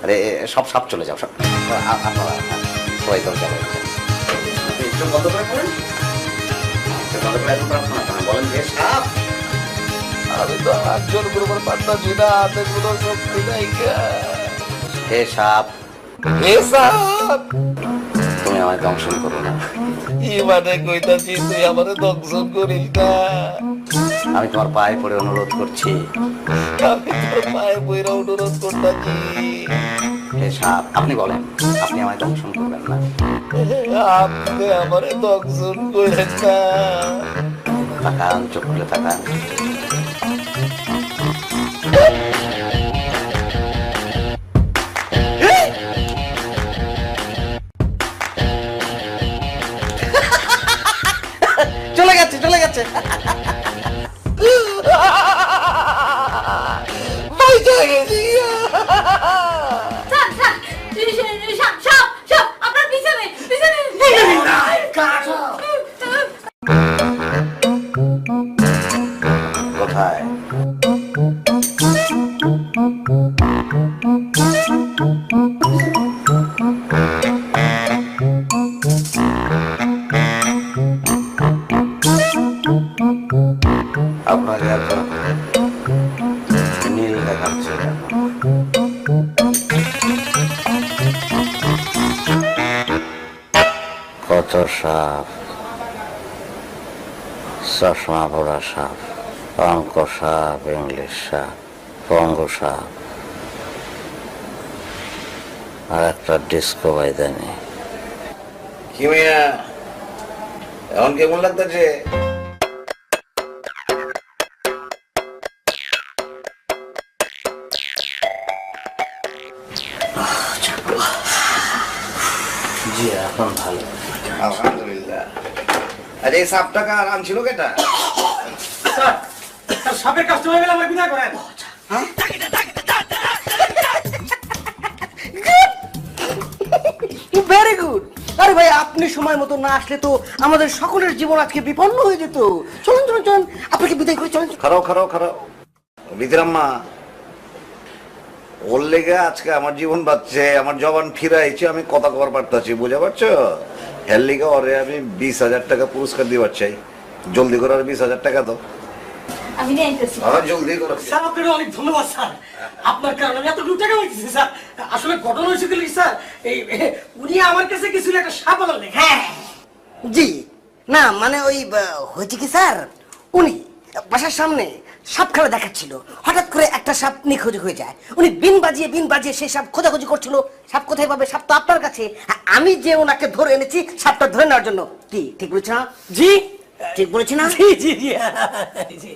আরে সব সাপ চলে যাও, সব আপনারা সবাই দরজা বন্ধ করেন, চোখ বন্ধ করে ফেলেন। চোখ বন্ধ করে একটু প্রার্থনা করেন, বলেন যে সাপ, আমি তো হাত জোর করবার পারতাছি না, হাতে কোনো শক্তি নাই। হে সাপ, এ সাপ, তুমি আমায় দংশন করো না। ই মানে কইতাছি তুই আমারে দংশন করিস না। আমি তোমার পায়ে পড়ে অনুরোধ করছি, আমি তোর পায়ে বইরা অনুরোধ করতাছি। হে সাপ, আপনি বলেন আপনি আমায় দংশন করবেন না। আপনি আমারে দংশন করেন না। তাকান, চোখ খুলে তাকান। চলে গেছে চলে গেছে। আপনার পিছনে পিছনে কোথায়? আপনাকে এত নীল দেখাচ্ছে কেন? কত সাপ, চশমা পড়া সাপ, অঙ্ক সাপ, ইংলিশ সাপ, পঙ্গু সাপ, আর একটা ডিস্কো বাইদানি। কি মিয়া, এখন কেমন লাগতেছে? জি এখন ভালো। আলহামদুলিল্লাহ। আরে এই সাপটা কার আনছিল কেটা? সাপের কাজ হয়ে গেলে আমার বিদায় করেন। Very good. আরে ভাই, আপনি সময় মতো না আসলে তো আমাদের সকলের জীবন আজকে বিপন্ন হয়ে যেত। চলুন চলুন চলুন, আপনাকে বিদায় করে চলুন। খারাও বিদ্রাম্মা, ওর লেগে আজকে আমার জীবন বাঁচছে, আমার জবান ফিরাইছে, আমি কথা কবার পারতাছি, বুঝা পারছো? হের লিগে ওরে আমি 20,000 টাকা পুরস্কার দিবার চাই। জলদি করে আর 20,000 টাকা দাও। আমি নিয়ে আইতেছি। জলদি করো। স্যার আপনাকে অনেক ধন্যবাদ স্যার, আপনার কারণে আমি এতটুকু টাকা পাইতেছি স্যার। আসলে ঘটনা হয়েছিল কি স্যার, এই উনি আমার কাছে কিছু একটা সাপ আনলেন। হ্যাঁ জি না, মানে ওই হয়েছে কি স্যার, উনি বাসার সামনে সাপ খেলা দেখাচ্ছিল, হঠাৎ করে একটা সাপ নিখোঁজ হয়ে যায়। উনি বিন বাজিয়ে সেই সাপ খোঁজাখুঁজি করছিল। সাপ কোথায় পাবে? সাপ তো আপনার কাছে। আমি যে ওনাকে ধরে এনেছি সাপটা ধরে নেওয়ার জন্য। কি ঠিক বলেছি না? জি ঠিক বলেছি না? জি জি জি জি।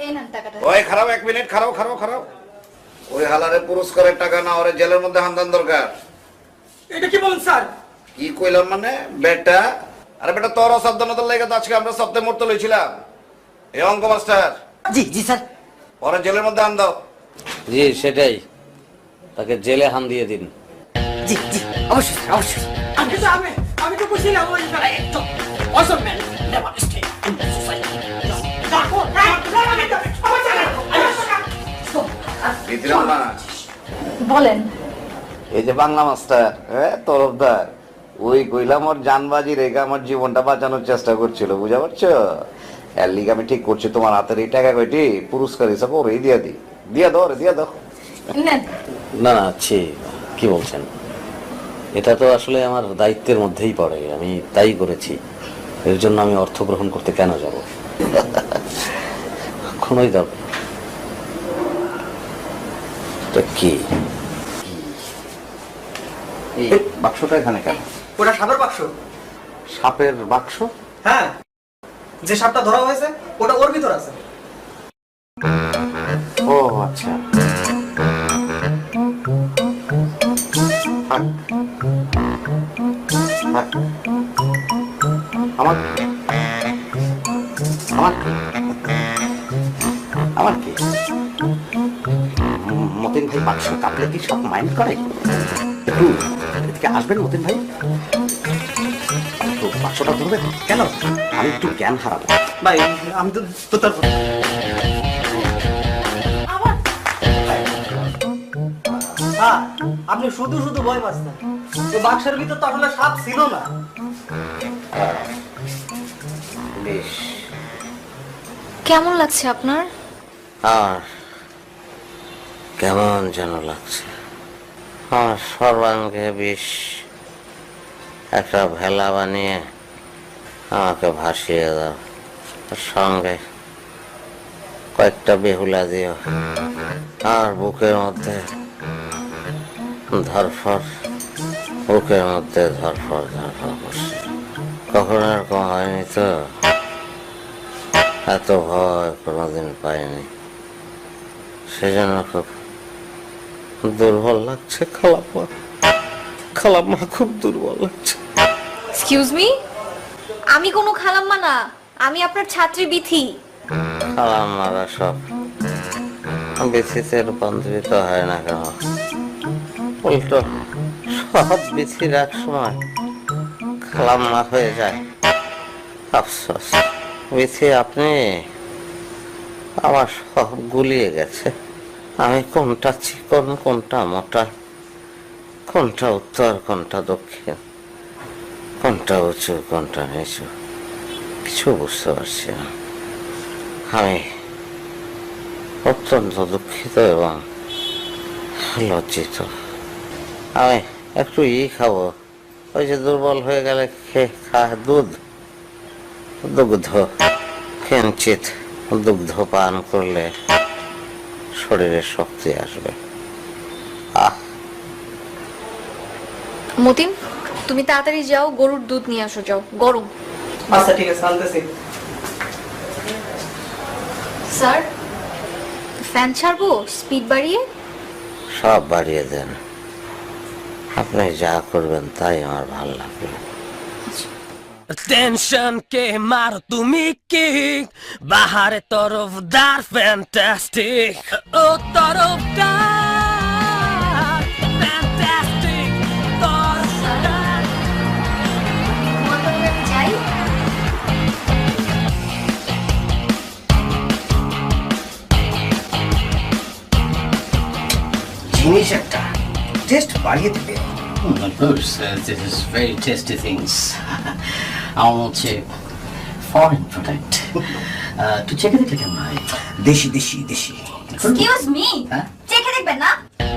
এই নেন টাকাটা। ওই খারাপ, 1 মিনিট, খারাপ। ওই হালারে পুরস্কারের টাকা না, ওরে জেলের মধ্যে হান্দান দরকার। এটা কি বলেন স্যার? কি কইলাম মানে বেটা? আরে বেটা, তোর অসাবধানতার লেগে তো আজকে আমরা সপ্তাহে মরতে লইছিলাম। এই অঙ্ক মাস্টার, জি জি স্যার। ওরে জেলের মধ্যে আন দাও। জি সেটাই। তাকে জেলে হান দিয়ে দিন। জি জি অবশ্যই স্যার, অবশ্যই। আমি তো বুঝছিলাম ওই awesome man never stay in the society. বলেন। এই যে বাংলা মাস্টার তরফদার, ওই কইলাম ওর জানবাজি রেখে আমার জীবনটা বাঁচানোর চেষ্টা করছিল, বুঝা পারছো? এর লিগে আমি ঠিক করছি তোমার হাতের এই টাকা কয়টি পুরস্কার হিসাবে ওরেই দিয়া দিই। দিয়া দাও রে, দিয়া দাও। নেন। না না, কি বলছেন? এটা তো আসলে আমার দায়িত্বের মধ্যেই পড়ে, আমি তাই করেছি। এর জন্য আমি অর্থ গ্রহণ করতে কেন যাব? কোনোই দরকার। কি বাক্সটা এখানে কেন? ওটা সাপের বাক্স। সাপের বাক্স? হ্যাঁ, যে সাপটা ধরা হয়েছে ওটা ওর ভিতর আছে। ও আচ্ছা। আমার আমার আমার কি মতিন ভাই বাক্স কাঁপলে কি সব মাইন্ড করে? একটু এদিকে আসবেন মতিন ভাই, একটু বাক্সটা ধরবেন। কেন? আমি একটু জ্ঞান হারাবো। ভাই আমি তো তার আপনি শুধু শুধু ভয় পাচ্ছেন। এই বাক্সের ভিতর তো আসলে সাপ ছিল না। বেশ। কেমন লাগছে আপনার? আর কেমন যেন লাগছে, আমার সর্বাঙ্গে বিষ একটা ভেলা বানিয়ে আমাকে ভাসিয়ে দাও, সঙ্গে কয়েকটা বেহুলা দিও। আর বুকের মধ্যে ধরফর, বুকের মধ্যে ধরফর ধরফর করছে। কখনো এরকম হয়নি তো, এত ভয় কোনোদিন পাইনি, সেজন্য খুব দুর্বল লাগছে। খালাম্মা খুব দুর্বল লাগছে। এক্সকিউজ মি, আমি কোনো খালাম্মা না, আমি আপনার ছাত্রী বিথি। খালাম্মারা সব বিথিতে রূপান্তরিত হয় না কেন? উল্টো সব বিথির এক সময় খালাম্মা হয়ে যায়। আফসোস বিথি, আপনি আমার সব গুলিয়ে গেছে। আমি কোনটা চিকন, কোনটা মোটা, কোনটা উত্তর, কোনটা দক্ষিণ, কোনটা উঁচু, কোনটা নিচু, কিছু বুঝতে পারছি না। আমি অত্যন্ত দুঃখিত এবং লজ্জিত। আমি একটু খাবো, ওই যে দুর্বল হয়ে গেলে দুগ্ধ কিঞ্চিত দুগ্ধ পান করলে শরীরে শক্তি আসবে। মতিন, তুমি তাড়াতাড়ি যাও, গরুর দুধ নিয়ে আসো, যাও, গরম। আচ্ছা ঠিক আছে, আনতেছি। স্যার, ফ্যান ছাড়বো স্পিড বাড়িয়ে? সব বাড়িয়ে দেন, আপনি যা করবেন তাই আমার ভালো লাগবে। टेंशन के मारो तुम्हें किक बाहर तरफदार फैंटास्टिक ओ तरफदार फैंटास्टिक तरफदार। যাই। জিনিস একটা টেস্ট বাড়িয়ে দিবে। Of course, this is very tasty things. আমার হচ্ছে ফরেন প্রোডাক্ট, একটু চেখে দেখলে কেমন হয়? দেশি দেশি দেশি। এক্সকিউজ মি, হ্যাঁ? চেখে দেখবেন না?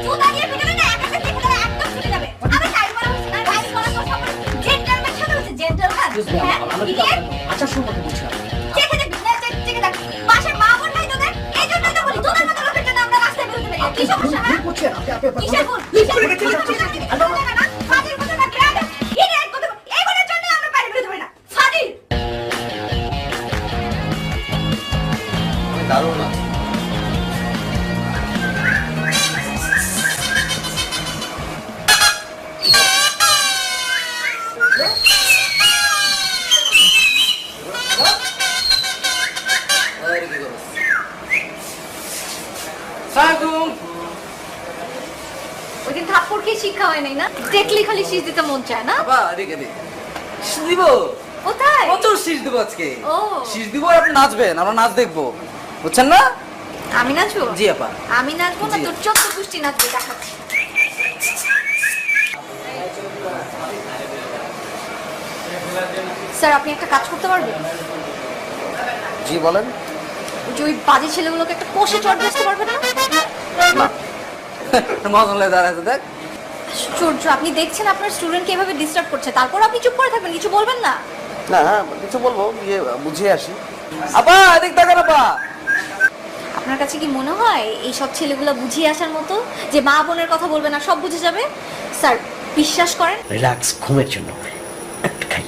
জুতা দিয়ে পিটাবে না, একা দেখে দেবে, একদম ছুটে যাবে। আমি টাইম বলা হচ্ছে না, টাইম বলা তো সব জেন্টলম্যান সাথে হচ্ছে জেন্টলম্যান। হ্যাঁ, ইডিয়েট। আচ্ছা শুনুন, বলছিলাম চেখে দেখবেন না, চেখে দেখ। বাসায় মা বোন নাই তোদের, এই জন্যই তো বলি তোদের মতো লোকের জন্য আমরা রাস্তায় বেরোতে পারি না। কি সমস্যা? হ্যাঁ, কিসের ভুল? কিসের ভুল? ফাজিল মতো না, গ্রামে ইডিয়েট কত, এইগুলোর জন্য আমরা বাইরে বেরোতে পারি না। ফাজিল। দারুণ না? শিক্ষা হয় নাই না, দেখলে খালি শীষ দিতে মন চায় না। আপা এদিকে এদিকে শীষ দিব, কোথায়? প্রচুর শীষ দিব আজকে। ও শীষ দিব আর আপনি নাচবেন, আমরা নাচ দেখবো, বুঝছেন না? আমি নাচবো? জি আপা। আমি নাচবো না, তোর 14 গোষ্ঠী নাচবে, দেখাচ্ছি। স্যার আপনি একটা কাজ করতে পারবেন? জি বলেন। যে ওই বাজে ছেলেগুলোকে একটা কষে চড় আসতে পারবেন না? মজা দাঁড়াচ্ছে দেখ। আশ্চর্য, আপনি দেখছেন আপনার স্টুডেন্টকে এভাবে ডিস্টার্ব করছে, তারপর আপনি চুপ করে থাকবেন, কিছু বলবেন না? না কিছু বলবো, গিয়ে বুঝিয়ে আসি। আপা এদিক দেখেন আপা। আপনার কাছে কি মনে হয় এই সব ছেলেগুলো বুঝিয়ে আসার মতো, যে মা বোনের কথা বলবে না সব বুঝে যাবে? স্যার বিশ্বাস করেন। রিল্যাক্স, ঘুমের জন্য একটু খাই।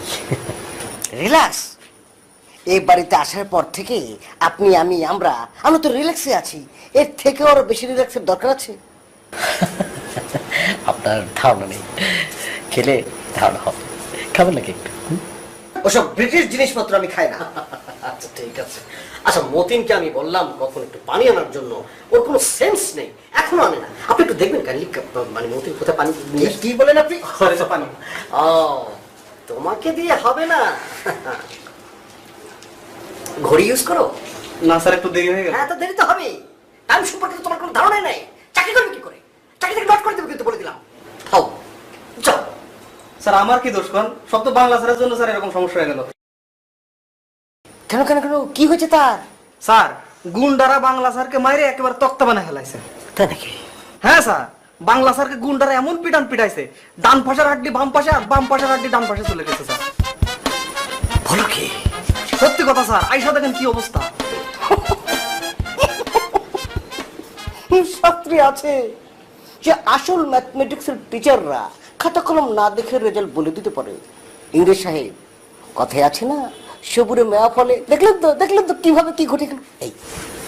রিল্যাক্স? এই বাড়িতে আসার পর থেকে আপনি আমরা তো রিল্যাক্সে আছি, এর থেকে আরো বেশি রিল্যাক্সের দরকার আছে? আপনার ধারণা নেই, খেলে ধারণা হবে। খাবেন নাকি একটু? ওসব ব্রিটিশ জিনিসপত্র আমি খাই না। আচ্ছা ঠিক আছে। আচ্ছা মতিনকে আমি বললাম কখন একটু পানি আনার জন্য, ওর কোনো সেন্স নেই, এখনো আনে না। আপনি একটু দেখবেন কাইন্ডলি, মানে মতিন কোথায় পানি নিয়ে কি বলেন আপনি? পানি। ও তোমাকে দিয়ে হবে না। ঘড়ি ইউজ করো? না স্যার একটু দেরি হয়ে গেল। হ্যাঁ তো দেরি তো হবেই। টাইম সম্পর্কে তো তোমার কোনো ধারণাই নাই। চাকরি করবে কি করে? চাকরি থেকে নট করে দেবে কিন্তু, বলে দিলাম। হাও যাও। স্যার আমার কি দোষ কোন? সব তো বাংলা স্যারের জন্য স্যার এরকম সমস্যা হয়ে গেল। কেন কেন কেন কি হয়েছে তার? স্যার গুন্ডারা বাংলা স্যারকে মাইরে একেবারে তক্তা বানায় ফেলাইছে। তাই নাকি? হ্যাঁ স্যার, বাংলা স্যারকে গুন্ডারা এমন পিটান পিটাইছে, ডান পাশের হাড্ডি বাম পাশে আর বাম পাশের হাড্ডি ডান পাশে চলে গেছে স্যার। বলো কি? সত্যি কথা স্যার, আইসা দেখেন কি অবস্থা। শাস্ত্রী আছে যে আসল ম্যাথমেটিক্সের টিচাররা খাতা কলম না দেখে রেজাল্ট বলে দিতে পারে। ইংরেজ সাহেব কথায় আছে না, সবুরে মেয়া ফলে। দেখলেন তো কিভাবে কি ঘটে গেল। এই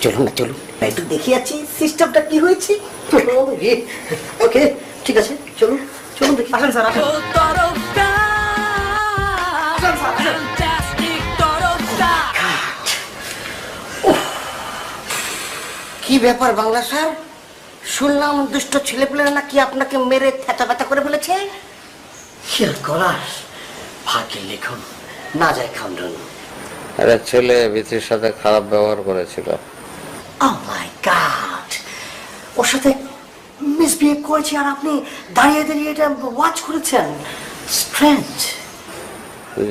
চলুন না, চলুন একটু দেখিয়াছি সিস্টেমটা কি হয়েছে। ওকে ঠিক আছে, চলুন চলুন দেখি। আসেন স্যার আসেন। কি ব্যাপার বাংলা স্যার, শুনলাম দুষ্ট ছেলেপেলেরা নাকি আপনাকে মেরে থেতা ব্যথা করে ফেলেছে? খেয়াল করার ভাগ্যে লিখুন না যায় খামডন। আরে ছেলে বিথির সাথে খারাপ ব্যবহার করেছিল। ও মাই গড, ওর সাথে মিসবিহেভ করেছি আর আপনি দাঁড়িয়ে দাঁড়িয়ে এটা ওয়াচ করেছেন? স্ট্রেঞ্জ।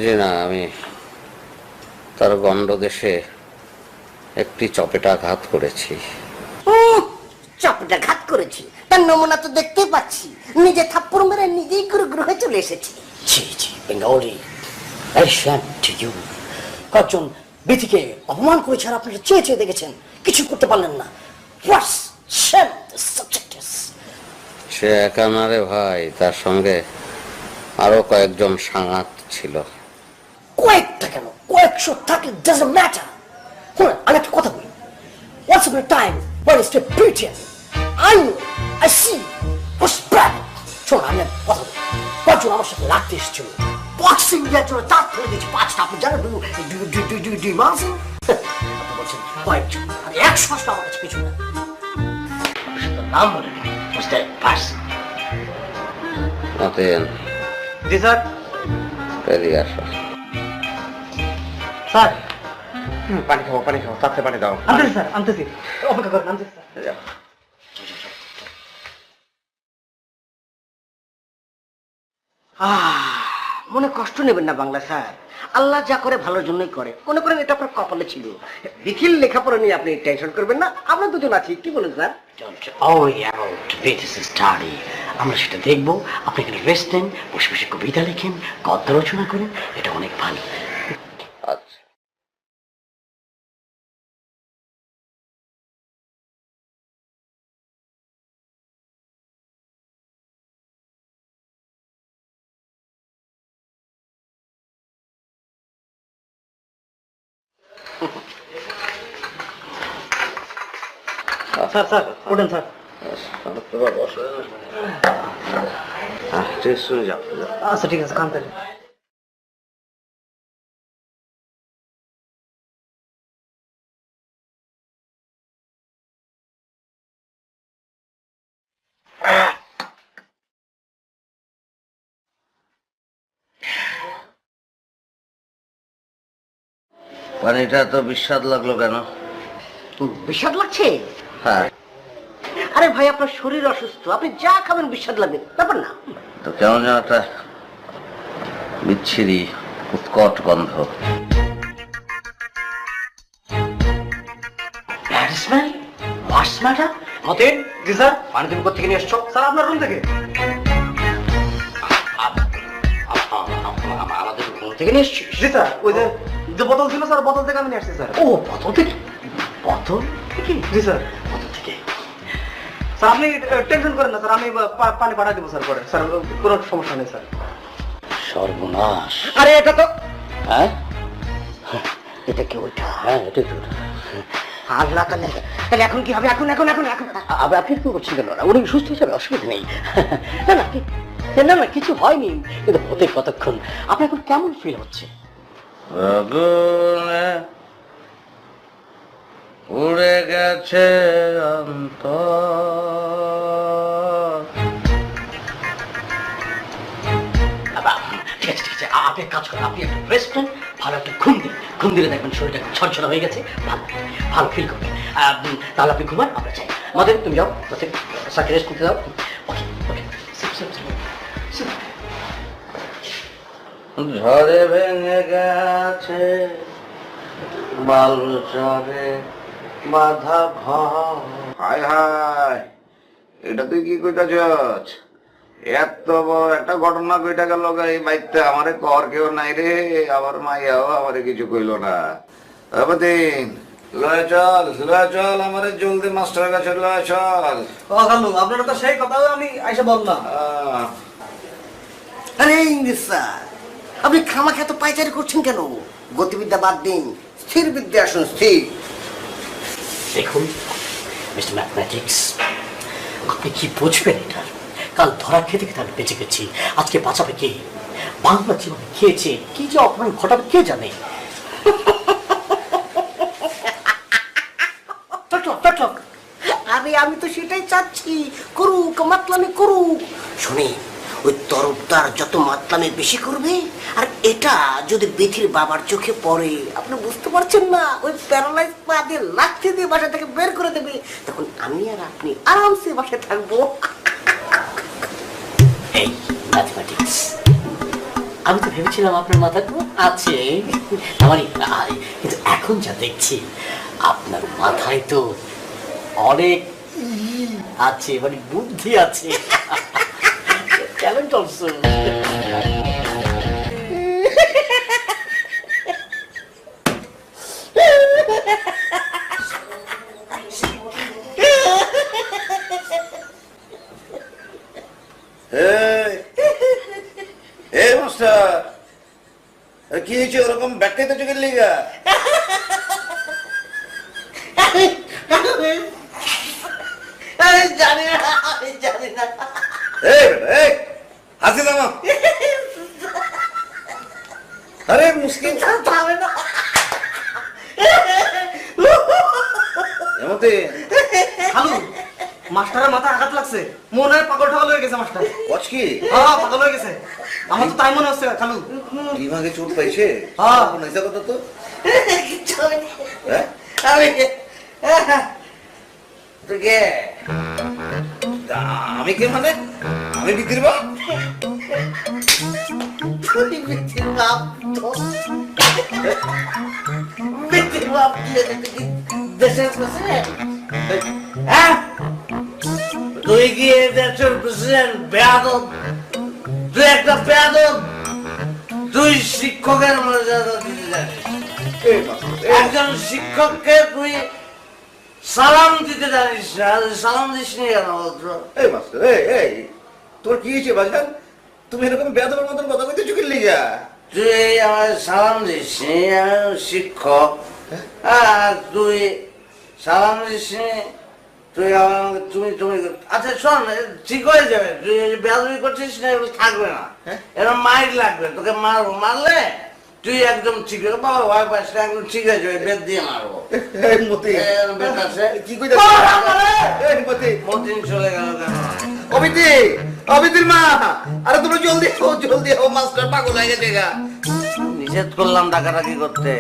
জি না, আমি তার গণ্ড দেশে একটি চপেটাঘাত করেছি। চাপটা ঘাত করেছি, তার নমুনা তো দেখতে পাচ্ছি। নিজে থাপ্পড় মেরে নিজেই গুরু হয়ে চলে এসেছি। জি জি, বেঙ্গলি ইউ। কয়েকজন বিথিকে অপমান করেছে আর আপনারা চেয়ে চেয়ে দেখেছেন, কিছু করতে পারলেন না। সে একা না রে ভাই, তার সঙ্গে আরো কয়েকজন সাঙাত ছিল। কয়েকটা কেন, কয়েকশো থাকলে ডাজন্ট ম্যাটার। শুনুন আমি একটা কথা বলি। Once upon a time, when it's pretty, I know, I see, what's bad. শোন আমি কথা বলি, কয়েকজন আমার সাথে লাগতে এসেছিল, বক্সিং দেওয়ার জন্য তার ফেলে দিয়েছি 5টা। আপনি জানেন মানসিং? আপনি বলছেন কয়েকজন, আর 100টা আমার কাছে কিছু না। নাম বলে বুঝতে পারছি। মতেন, জি স্যার। এদিকে আসো। স্যার পানি খাও, তাতে পানি দাও। আনতেছি স্যার, আনতেছি, অপেক্ষা করেন, আনতেছি স্যার। মনে কষ্ট নেবেন না বাংলা স্যার, আল্লাহ যা করে ভালোর জন্যই করে। মনে করেন এটা আপনার কপালে ছিল। বিখিল লেখাপড়া নিয়ে আপনি টেনশন করবেন না, আমরা দুজন আছি। কি বলেন স্যার? আমরা সেটা দেখবো। আপনি এখানে রেস্ট নেন, বসে বসে কবিতা লেখেন, গদ্য রচনা করেন, এটা অনেক ভালো। আচ্ছা। স্যার ওঠেন স্যার। শুনে যাও। আচ্ছা ঠিক আছে, কান্তারি। পানিটা তো বিস্বাদ লাগলো কেন? বিস্বাদ লাগছে? হ্যাঁ। আরে ভাই, আপনার শরীর অসুস্থ, আপনি যা খাবেন বিস্বাদ লাগবে, ব্যাপার না। তো কেমন যেন একটা বিচ্ছিরি উৎকট গন্ধ। Bad smell? What smell? Matin, জি স্যার। পানি তুমি কোথেকে নিয়ে এসছো? স্যার আপনার রুম থেকে। আমাদের রুম থেকে নিয়ে এসছিস? জি স্যার, ওই যে বোতল ছিল স্যার, বোতল থেকে আমি নিয়ে আসছি স্যার। ও, বোতল থেকে? বোতল থেকে? জি স্যার। বোতল থেকে? স্যার আপনি টেনশন করেন না স্যার, আমি পানি পাঠা দেবো স্যার পরে। স্যার কোনো সমস্যা নেই স্যার। সর্বনাশ। আরে এটা তো, হ্যাঁ, এটা কি ওইটা? হ্যাঁ, এটা কি ওটা? আল্লাহ, তাহলে এখন কি হবে? এখন এখন এখন এখন আপনি কি করছেন কেন? উনি সুস্থ হিসাবে অসুবিধা নেই। না না, না না, কিছু হয়নি, কিন্তু হতে কতক্ষণ। আপনার এখন কেমন ফিল হচ্ছে? আগুনে উড়ে গেছে অন্তর। ঠিক আছে, ঠিক আছে, আপনি এক কাজ করেন, আপনি একটু রেস্ট নেন, ভালো একটা ঘুম দিন। ঘুম দিলে দেখবেন শরীরটা ছড়ছড়া হয়ে গেছে, ভালো ভালো ফিল করবেন। তাহলে আপনি ঘুমান, আমরা চাই। আমাদের তুমি যাও, স্যারকে রেস্ট করতে দাও। ওকে ওকে, ঝড়ে ভেঙে গেছে বালুচরে বাধা ঘর। হায় হায়, এটা তুই কি কইতাছস? এত বড় একটা ঘটনা কইটা গেল এই বাইকটা আমারে কর কেউ নাই রে, আবার মাইয়াও আমারে কিছু কইলো না। দিন লয় চল আমারে জলদি মাস্টারের কাছে লয় চল। ও কালু, আপনারা তো সেই কথা আমি আইসা বললাম। আরে ইংলিশ স্যার, আপনি খামাখা এত পাইচারি করছেন কেন? গতিবিদ্যা বাদ দিন, স্থির বিদ্যা আসুন, স্থির। দেখুন মিস্টার ম্যাথমেটিক্স, আপনি কি বুঝবেন এটা? কাল ধরা খেতে খেতে আমি বেঁচে গেছি, আজকে বাঁচাবে কে? বাংলা জীবনে খেয়েছে, কি যে অপমান ঘটাবে কে জানে। আরে আমি তো সেটাই চাচ্ছি, করুক মাতলামি করুক। শুনি, ওই তরফদার যত মাতলামি বেশি করবে, আর এটা যদি বেথির বাবার চোখে পড়ে, আপনি বুঝতে পারছেন না, ওই প্যারালাইজ পা দিয়ে লাথি দিয়ে বাসা থেকে বের করে দেবে, তখন আমি আর আপনি আরামসে বাসায় থাকবো। এই ম্যাথমেটিক্স, আমি তো ভেবেছিলাম আপনার মাথা আছে, আমারই, কিন্তু এখন যা দেখছি আপনার মাথায় তো অনেক আছে, মানে বুদ্ধি আছে, ট্যালেন্ট অলসো। মাস্টার কি হয়েছে ওরকম ব্যাখ্যাতে চোখের লিগা? জানি না। হাসি লামা, আরে মুশকিল খালু, মাস্টারের মাথা আঘাত লাগছে, মনে হয় পাগল টাগল হয়ে গেছে মাস্টার। কি? হ্যাঁ, পাগল হয়ে গেছে, আমার তো তাই মনে হচ্ছে খালু। দিমাগে চোট পাইছে? হ্যাঁ, কথা তো আমি কে মানে? আমি বিক্রির বাপ? তুই কি দেশের প্রেসিডেন্ট? বেয়াদব, তুই একটা বেয়াদব, তুই শিক্ষকের মর্যাদা দিতে জানিস? একজন শিক্ষককে তুই সালাম দিতে জানিস না? সালাম দিস নি কেন? এই মাস্টার, এই তোর কি হয়েছে বাজান? তুমি এরকম বেয়াদবের মতন কথা কইতে চোখের লিগা? তুই আমার সালাম দিস নি, আমি শিক্ষক, আর তুই সালাম দিস নি, তুই আমাকে তুমি তুমি আচ্ছা শোন, ঠিক হয়ে যাবে, তুই বেয়াদবি করছিস না, এগুলো থাকবে না, এরকম মাইর লাগবে, তোকে মারবো, মারলে তুই একদম ঠিক হয়ে বাবা ভাই পাশে একদম ঠিক হয়ে যাবে, বেদ দিয়ে মারবো। বেদ আছে কি কইতে? মতিন চলে গেল কেন? অবিতির মা, আরে তুমি জলদি মাস্টার পাগল হয়ে গেছে গা। নিজে নিষেধ করলাম ডাকাডাকি করতে,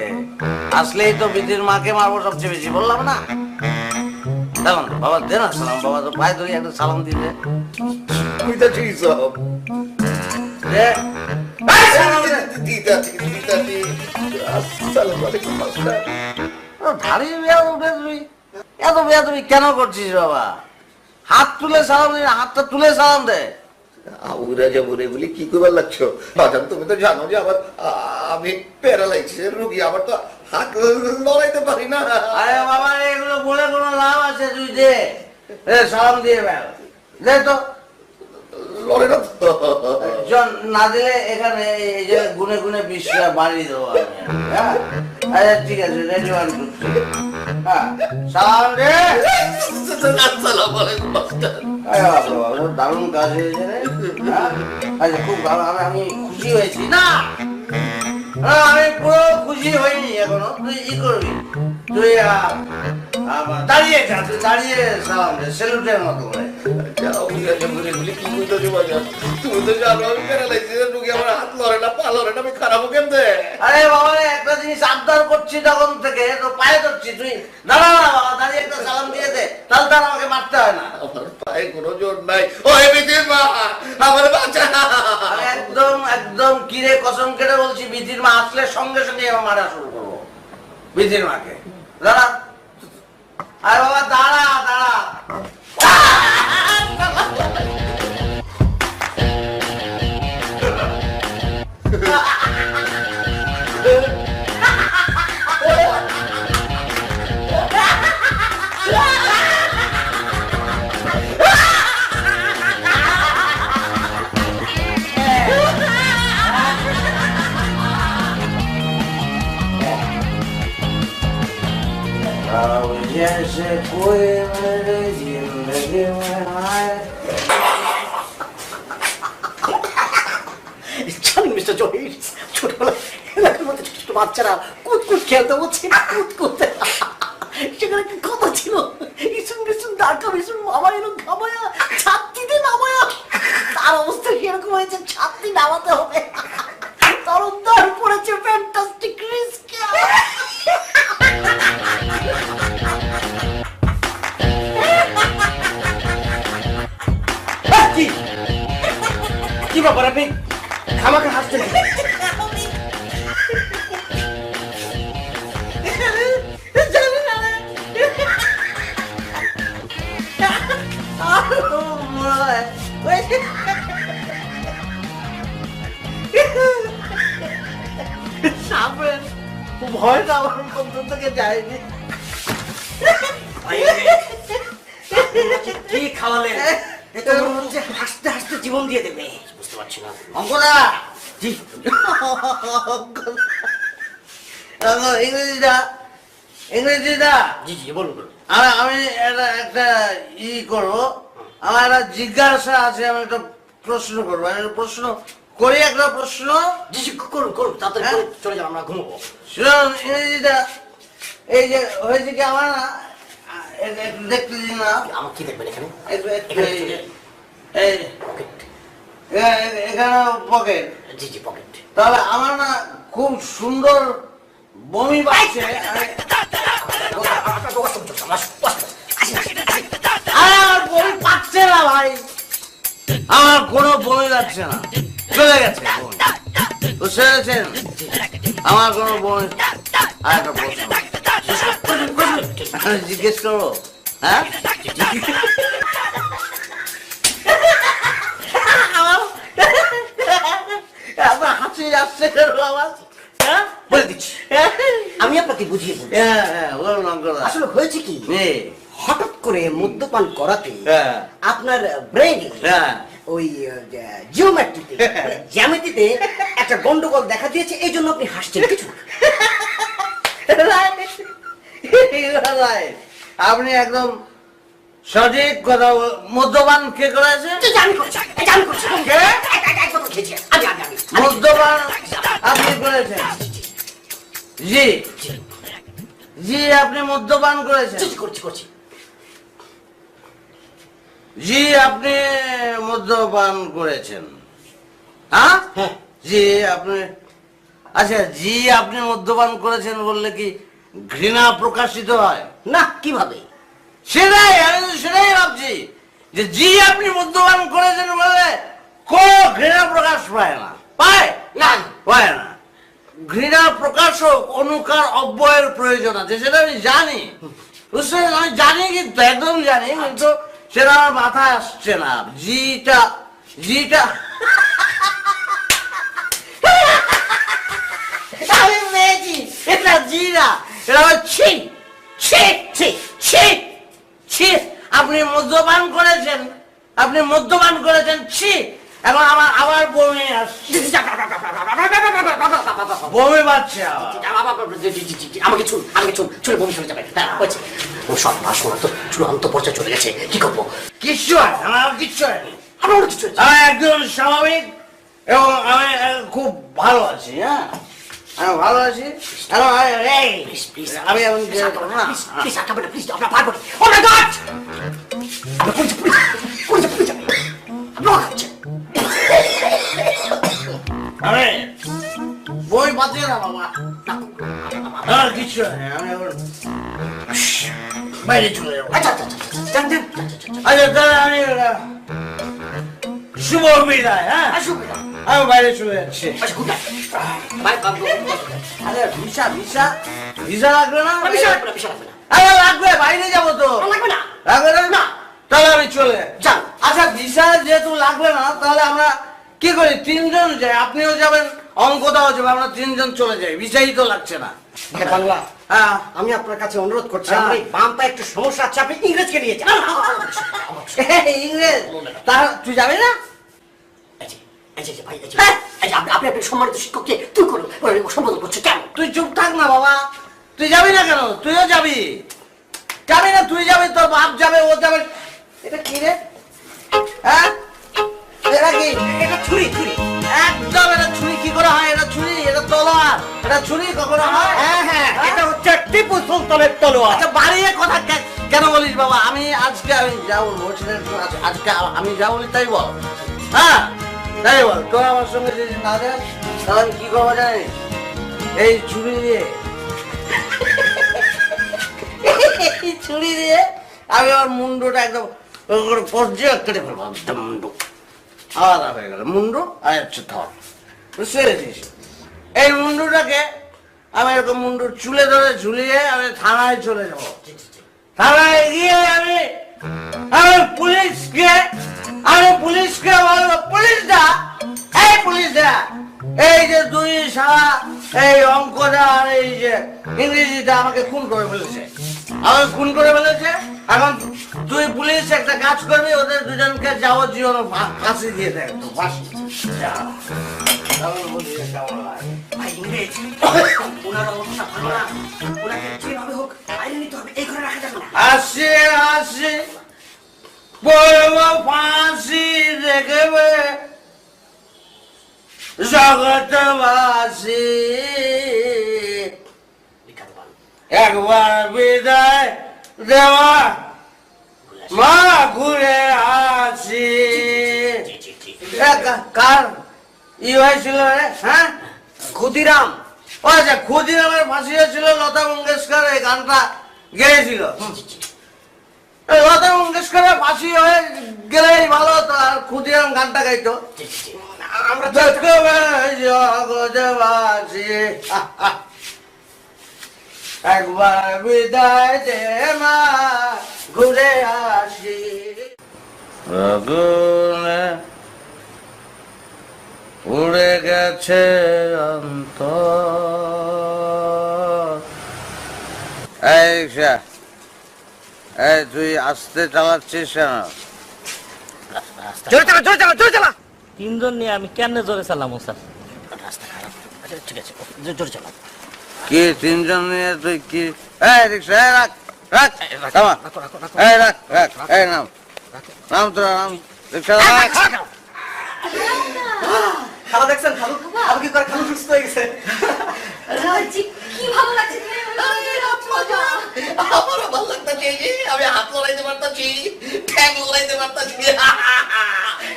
আসলেই তো বিধির মাকে মারবো সবচেয়ে বেশি, বললাম না? সালাম দে বাবা, দে না সালাম, বাবা তো পায়ে ধরি একটা সালাম দিলে। দিতাছি সব দে। আসসালামু আলাইকুম মাস্টার। ভারী বেয়াদবি তুই, এত বেয়াদবি কেন করছিস বাবা? হাত তুলে সালাম দে, হাতটা তুলে সালাম দে। আউরা যাবরে বলি কি করবার লাগছো বাজান? তুমি তো জানো যে আমার আমি প্যারালাইসিসের রোগী, আমার তো হাত লড়াইতে পারি না। আরে বাবা এগুলো বলে কোনো লাভ আছে? তুই দে, সালাম দিয়ে বের দে তো। লড়ে না তো। না দিলে এখানে এই যে গুনে গুনে 20 টাকা বাড়িয়ে দেবো আমি। হ্যাঁ আচ্ছা ঠিক আছে, রেডি 1 2 3। হ্যাঁ সালাম দে। আসসালামু আলাইকুম মাস্টার। দারুণ কাজ হয়েছে রে। হ্যাঁ? আচ্ছা খুব ভালো, আমি খুশি হয়েছি। না আমি পুরো খুশি হইনি এখনো। তুই ই করবি, তুই দাঁড়িয়ে যা, তুই দাঁড়িয়ে সালাম দে সেলুটের মতো করে। আউরা যাবরে বলি কি করতেছো বাজান? তুমি তো জানো আমি প্যারালাইসিসের রোগী, আমার হাত লড়ে না, পা লড়ে না, আমি খারাপ কেমনে? আরে বাবা একটা জিনিস আবদার করছি তখন থেকে, তো পায়ে ধরছি, তুই দাঁড়া না বাবা, দাঁড়িয়ে একটা সালাম দিয়ে দে, তাহলে তার আমাকে মারতে হয় না। আমার পায়ে কোনো জোর নাই। ওই বিধির মা আমার বাঁচা। আমি একদম একদম কিরে কসম কেটে বলছি, বিধির মা আসলে সঙ্গে সঙ্গে আমার মারা শুরু করবো বিধির মাকে। দাঁড়া, আরে বাবা দাঁড়া দাঁড়া। जैसे कोई मेरे जिंदगी में आए। জানি মিস্টার জহির, ছোটবেলায় এলাকার মধ্যে ছোট ছোট বাচ্চারা কুতকুত খেলতে বলছে, কুতকুত সেখানে একটা কথা ছিল, ইসুন বিসুন দাঁড়কা বিসুন বাবা এলো ঘামায়া ছাত্রীতে নামায়া। তার অবস্থা সেরকম হয়েছে, ছাত্রী নামাতে হবে, তার উদ্ধার পড়েছে ফ্যান্টাস্টিক রিস্ক। কি ব্যাপার আপনি খামাখা হাসছেন? ভয়টা আমার বন্ধু থেকে যায়নি। কি খাওয়ালেন? এটা মনে হচ্ছে হাসতে হাসতে জীবন দিয়ে দেবে। বুঝতে পারছি না। অঙ্কদা জি ইংরেজিটা জি জি বলুন বলুন। আমি একটা ই করবো, আমার একটা জিজ্ঞাসা আছে, আমি একটা প্রশ্ন করবো। আমি একটা প্রশ্ন করি, একটা প্রশ্ন। জি জি করুন করুন, তাড়াতাড়ি করে চলে যান, আমরা ঘুমবো। শুনুন ইংরেজিটা, এই যে হয়েছে কি আমার না, একটু দেখতে দিন না। আমার কি দেখবেন এখানে? একটু একটু এখানে পকেট। জি জি পকেট। তাহলে আমার না খুব সুন্দর বমি পাচ্ছে। আমার বমি পাচ্ছে না ভাই, আমার কোনো বমি লাগছে না, চলে গেছে বমি। বুঝতে পেরেছেন? আমার কোনো বমি। আর একটা প্রশ্ন জিজ্ঞেস করবো, হ্যাঁ? আমার হাসি আসছে আমার। বলে দিচ্ছি, আমি আপনাকে বুঝিয়ে বলছি। আসলে হয়েছে কি, হঠাৎ করে মদ্যপান করাতে আপনার ব্রেনে ওই জিওমেট্রিতে জ্যামিতিতে একটা গন্ডগোল দেখা দিয়েছে, এই জন্য আপনি হাসছেন। কিছু আপনি একদম সঠিক কথা। মদ্যপান কে করেছে? মদ্যপান আপনি করেছেন? জি জি আপনি মদ্যপান করেছেন? করছি। জি আপনি মদ্যপান করেছেন? হ্যাঁ জি আপনি আচ্ছা জি আপনি মদ্যপান করেছেন বললে কি ঘৃণা প্রকাশিত হয়? না, কিভাবে? সেটাই আমি তো সেটাই ভাবছি যে জি আপনি মদ্যপান করেছেন বললে কোনো ঘৃণা প্রকাশ পায় না, পায় না, পায় না। ঘৃণা প্রকাশ হোক অনুকার অব্যয়ের প্রয়োজন আছে, সেটা আমি জানি, বুঝছেন? আমি জানি, কিন্তু একদম জানি, কিন্তু সেটা আমার মাথায় আসছে না। জিটা জিটা আমি পেয়েছি, এটা জি না, এটা ছি ছি ছি ছি ছি। আপনি মদ্যপান করেছেন, আপনি মদ্যপান করেছেন, ছি। এখন আমার আবার বমি আসছে, বমি পাচ্ছে আবার। আমাকে চুল, আমাকে চুল, চুলে বমি চলে যাবে। হয়েছে, ও সব বাসনা তো চূড়ান্ত পর্যায়ে চলে গেছে, কি করবো? কিচ্ছু হয় না, আমার কিচ্ছু হয়নি, আমার কিছু আমি একদম স্বাভাবিক এবং আমি খুব ভালো আছি। হ্যাঁ, আমি ভালো আছি। আমি এখন আমি বই পাচ্ছি না বাবা, আমার কিচ্ছু হয় না, আমি এখন বাইরে চলে যাবো। আচ্ছা তাহলে আমি শুভ বিদায়। হ্যাঁ, আমি বাইরে চলে যাচ্ছি। আরে ভিসা ভিসা ভিসা লাগবে না? আরে লাগবে, বাইরে যাবো তো। লাগবে না? তাহলে আমি চলে যাই। আচ্ছা ভিসা যেহেতু লাগবে না, তাহলে আমরা কি করি, তিনজন যাই, আপনিও যাবেন, অঙ্কটাও যাবে, আমরা তিনজন চলে যাই, ভিসাই তো লাগছে না। বাংলা, হ্যাঁ, আমি আপনার কাছে অনুরোধ করছি, আমার এই বাম পায়ে একটু সমস্যা আছে, আপনি ইংরেজকে নিয়ে যান। ইংরেজ? তুই যাবি না? আপনি আপনি সম্মানিত শিক্ষককে তুই করো সম্বোধন করছো কেন? তুই চুপ থাক না বাবা, তুই যাবি না কেন? তুইও যাবি, যাবি না? তুই যাবি, তোর বাপ যাবে, ও যাবে। এটা কি রে? হ্যাঁ, এটা কি? এটা ছুরি, ছুরি। একদম, এটা ছুরি কি করে হয়? এটা ছুরি, এটা তলোয়ার। এটা ছুরি কখনো হয়? হ্যাঁ হ্যাঁ, এটা হচ্ছে টিপু সুলতানের তলোয়ার। আচ্ছা বাড়িয়ে কথা কেন বলিস বাবা? আমি আজকে আমি যা বলবো আজকে আমি যা বলি তাই বল। হ্যাঁ তাই বল। তোর আমার সঙ্গে যদি না দেখ তাহলে আমি কি করবো জানিস? এই ছুরি দিয়ে এই ছুরি দিয়ে আমি আমার মুন্ডুটা একদম পর্যায়ে কেটে ফেলবো, একদম মুন্ডু আলাদা হয়ে গেল, মুন্ডু আর হচ্ছে থর, বুঝতে পেরেছিস? এই মুন্ডুটাকে আমি এরকম মুন্ডুর চুলে ধরে ঝুলিয়ে আমি থানায় চলে যাবো। থানায় গিয়ে আমি পুলিশকে বলবো, পুলিশদা, এই পুলিশদা, এই যে দুই সারা এই অঙ্কটা আর এই যে ইংরেজিটা আমাকে খুন করে ফেলেছে, আমাকে খুন করে ফেলেছে। এখন তুই পুলিশ একটা কাজ করবি, ওদের দুজনকে যাবজ্জীবন ফাঁসি দিয়ে দেয়, তো ফাঁসি। আসি আসি বলবো ফাঁসি দেখবে জগৎবাসী, একবার বিদায় দেওয়া মা ঘুরে আসি। কার ই হয়েছিল রে? হ্যাঁ, ক্ষুদিরাম। ও আচ্ছা, ক্ষুদিরামের ফাঁসি হয়েছিল, লতা মঙ্গেশকর এই গানটা গেয়েছিল। লতা মঙ্গেশকরের ফাঁসি হয়ে গেলেই ভালো হতো, আর ক্ষুদিরাম গানটা গাইতো। আমরা জগৎবাসী একবার বিদায় দে মা ঘুরে আসি। উড়ে গেছে অন্তর। এই তুই আস্তে চালাচ্ছিস কেন? জোরে চালা, জোরে চালা, জোরে চালা। তিনজন নিয়ে আমি কেমনে জোরে চালাম স্যার? রাস্তা খারাপ। আচ্ছা ঠিক আছে, জোরে চালা। কি তিনজন নিয়ে তুই কি? এই রিক্সা রাখ, রাখ, থামা, এই রাখ, রাখ, এই নাম, নাম তোরা নাম, রিক্সা রাখ। খালা দেখছেন? খালু খালু কি করে? খালু সুস্থ হয়ে গেছে। কি ভালো লাগছে, আমারও ভালো লাগতেছে, আমি হাত লড়াইতে পারতাছি, ঠ্যাং লড়াইতে পারতাছি।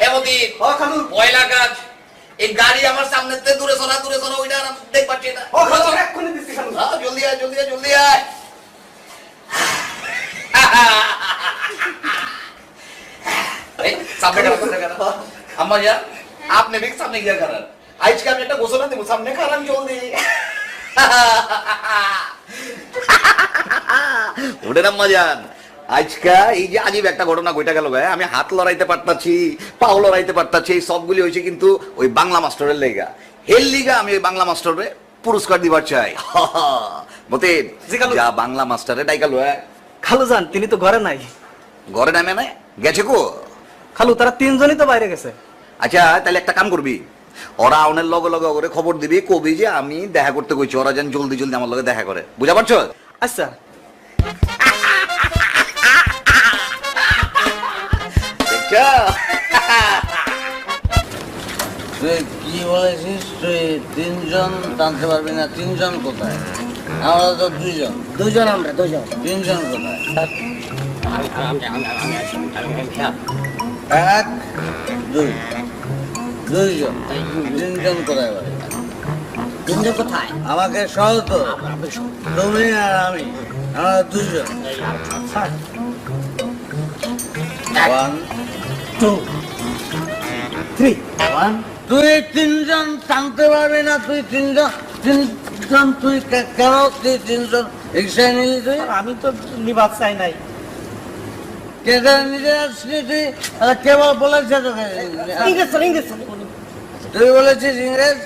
এমনকি ও খালু পয়লা কাজ এই গাড়ি আমার সামনে দূরে সরা ওইটা দেখ পাচ্ছি না। ও খালু এক্ষুনি দিচ্ছি খালু। জলদি আয় সামনে খারাপ আম্মা যা আপনি भी সামনে গিয়া করার আজকে আমি একটা ঘোষণা দেব সামনে খারাপ জলদি ওটা আম্মা যান আজকে এই যে আজীব একটা ঘটনা ঘটে গেল ভাই আমি হাত লড়াইতে পারতাছি পাও লড়াইতে পারতাছি এই সবগুলি হয়েছে কিন্তু ওই বাংলা মাস্টারের লেগা হেল লিগা আমি ওই বাংলা মাস্টারে পুরস্কার দিবার চাই মতে যা বাংলা মাস্টারে ডাইকাল খালু যান তিনি তো ঘরে নাই। ঘরে নামে না গেছে কো খালু তারা তিনজনই তো বাইরে গেছে। আচ্ছা তাহলে একটা কাম করবি ওরা আউনের লগে লগে করে খবর দিবি কবি যে আমি দেখা করতে কইছি ওরা যেন জলদি জলদি আমার লগে দেখা করে বুঝা পারছো? আচ্ছা দেখছো তুই কি বলেছিস তুই তিনজন টানতে পারবি না? তিনজন কোথায়? আমরা তো দুইজন আমরা দুজন। তিনজন কোথায়? এক দুইজন তিনজন কোথায় পারে? তিনজন কোথায়? আমাকে সহ তো তুমি আর আমি আমরা দুইজন। 1 2 3 1 তুই তিনজন টানতে পারবি না? তুই তিনজন তুই কেন তুই তিনজন রিক্সায় নিলি? তুই আমি তো নিবাস চাই নাই। কেটে নিজে আসলি তুই? কে বলেছে তোকে? তুই বলেছিস ইংরেজ?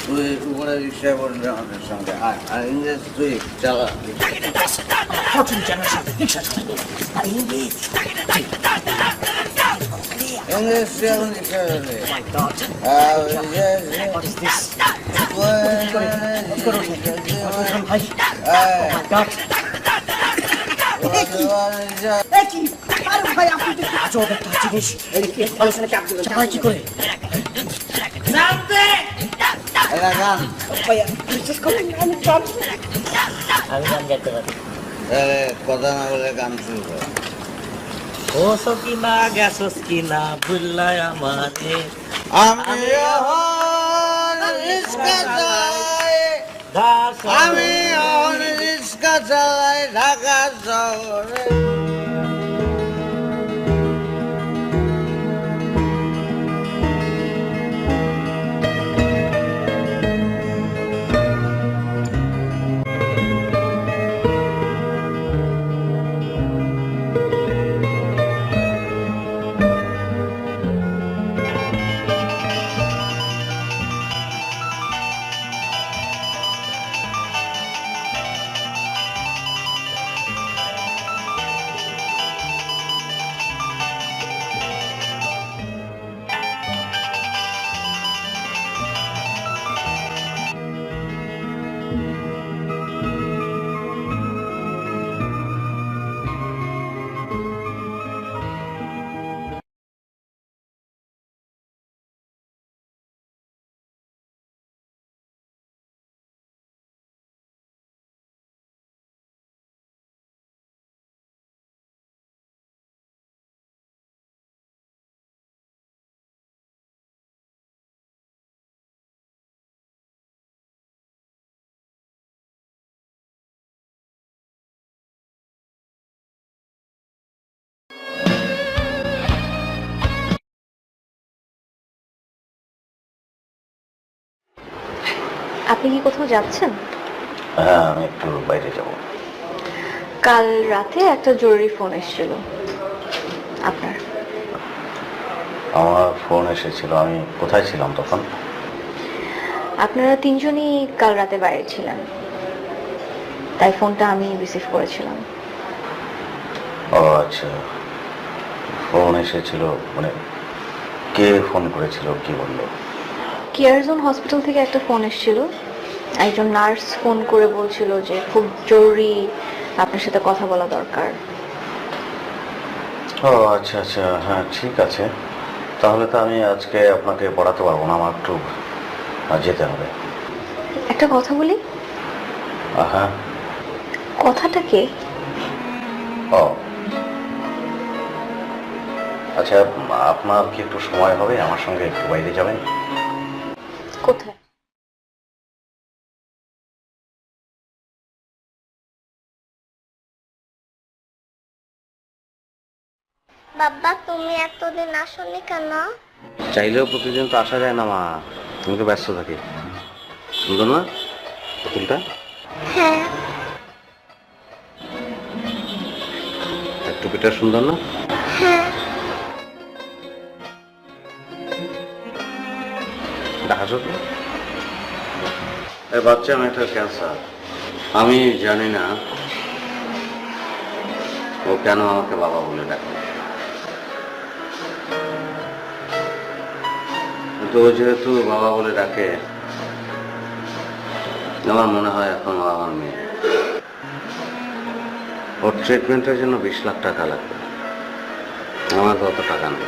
তুই উপরে রিক্সায় বলবি আমাদের সঙ্গে আর ইংরেজ তুই চালা। ইংরেজ তুই এখন রিক্সায় বলবি। কথা না বলে গান শুরু কর। ও সকিনা গেছস কিনা ভুললাই আমারে আমি রিক্সা চালাই, আমি রিক্সা চালাই ঢাকা শহরে। আপনি কি কোথাও যাচ্ছেন? হ্যাঁ আমি একটু বাইরে যাব। কাল রাতে একটা জরুরি ফোন এসেছিল আপনার। আমার ফোন এসেছিল, আমি কোথায় ছিলাম তখন? আপনারা তিনজনই কাল রাতে বাইরে ছিলেন, তাই ফোনটা আমি রিসিভ করেছিলাম। ও আচ্ছা, ফোন এসেছিল মানে কে ফোন করেছিল, কি বললো? কেয়ার জোন হসপিটাল থেকে একটা ফোন এসেছিল। একজন নার্স ফোন করে বলছিল যে খুব জরুরি আপনার সাথে কথা বলা দরকার। ও আচ্ছা আচ্ছা, হ্যাঁ ঠিক আছে, তাহলে তো আমি আজকে আপনাকে পড়াতে পারবো না, আমার একটু যেতে হবে। একটা কথা বলি। হ্যাঁ। কথাটা কে? ও আচ্ছা, আপনার কি একটু সময় হবে? আমার সঙ্গে একটু বাইরে যাবেন? কোথায়? বাবা তুমি এতদিন আসনি কেন? চাইলেও প্রতিদিন তো আসা যায় না মা, তুমি তো ব্যস্ত থাকি। সুন্দর না পুতুলটা? হ্যাঁ। টুপিটা সুন্দর না? হ্যাঁ। দেখাছো তো এই বাচ্চা মেয়েটার ক্যান্সার। আমি জানি না ও কেন আমাকে বাবা বলে ডাকে, কিন্তু ও যেহেতু বাবা বলে ডাকে, আমার মনে হয় এখন ও আমার মেয়ে। ওর ট্রিটমেন্টের জন্য 20 লাখ টাকা লাগবে, আমার তো অত টাকা নেই।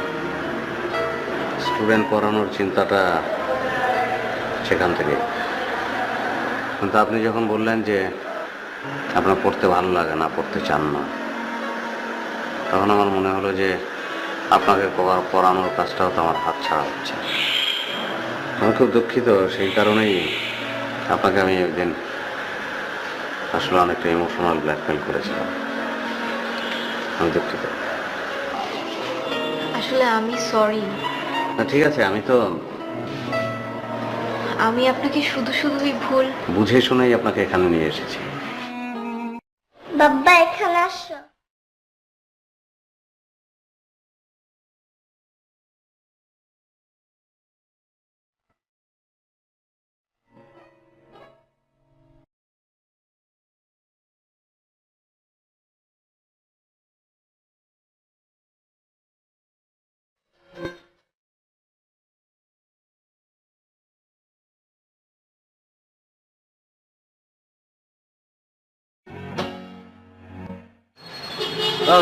স্টুডেন্ট পড়ানোর চিন্তাটা সেখান থেকে। কিন্তু আপনি যখন বললেন যে আপনার পড়তে ভালো লাগে না, পড়তে চান না, তখন আমার মনে হলো যে আপনাকে পড়ানোর কাজটাও তো আমার হাত ছাড়া হচ্ছে। আমি খুব দুঃখিত, সেই কারণেই আপনাকে আমি একদিন আসলে অনেকটা ইমোশনাল ব্ল্যাকমেল করেছিলাম। আমি দুঃখিত। আসলে আমি সরি। না ঠিক আছে, আমি আপনাকে শুধু শুধুই ভুল বুঝে শুনেই আপনাকে এখানে নিয়ে এসেছি। বাবা এখানে আসো।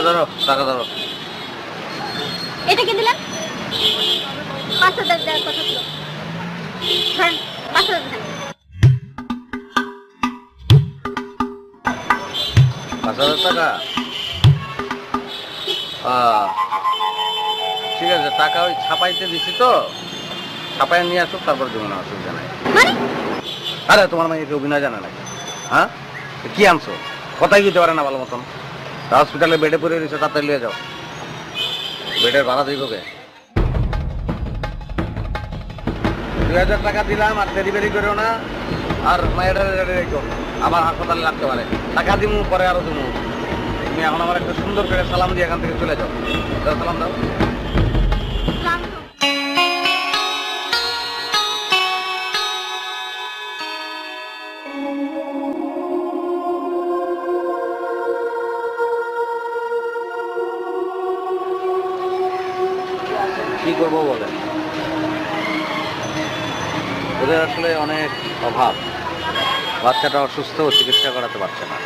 দাঁড়াও, টাকা দাঁড়াও। এটা কি দিলেন? 5,000 দেওয়ার কথা ছিল। হ্যাঁ 5,000 দেন। 5,000 টাকা? ঠিক আছে, টাকা ওই ছাপাইতে দিছি তো, ছাপাই নিয়ে আসুক, তারপর দেবো না, অসুবিধা নাই। আরে তোমার মেয়েকে অভিনয় জানে নাকি? হ্যাঁ কি আনছো? কথাই দিতে পারে না ভালো মতন। হসপিটালে বেডে পড়ে রয়েছে, তাড়াতাড়ি নিয়ে যাও। বেডের ভাড়া দিব কে? 2,000 টাকা দিলাম, আর ডেলিভারি করেও না, আর মায়েরা রেখো, আবার হাসপাতালে লাগতে পারে। টাকা দিমু, পরে আরো দিমু। তুমি এখন আমার একটা সুন্দর করে সালাম দিয়ে এখান থেকে চলে যাও। সালাম দাও। কি করবো বলেন, ওদের আসলে অনেক অভাব। বাচ্চাটা অসুস্থ, চিকিৎসা করাতে পারছে না।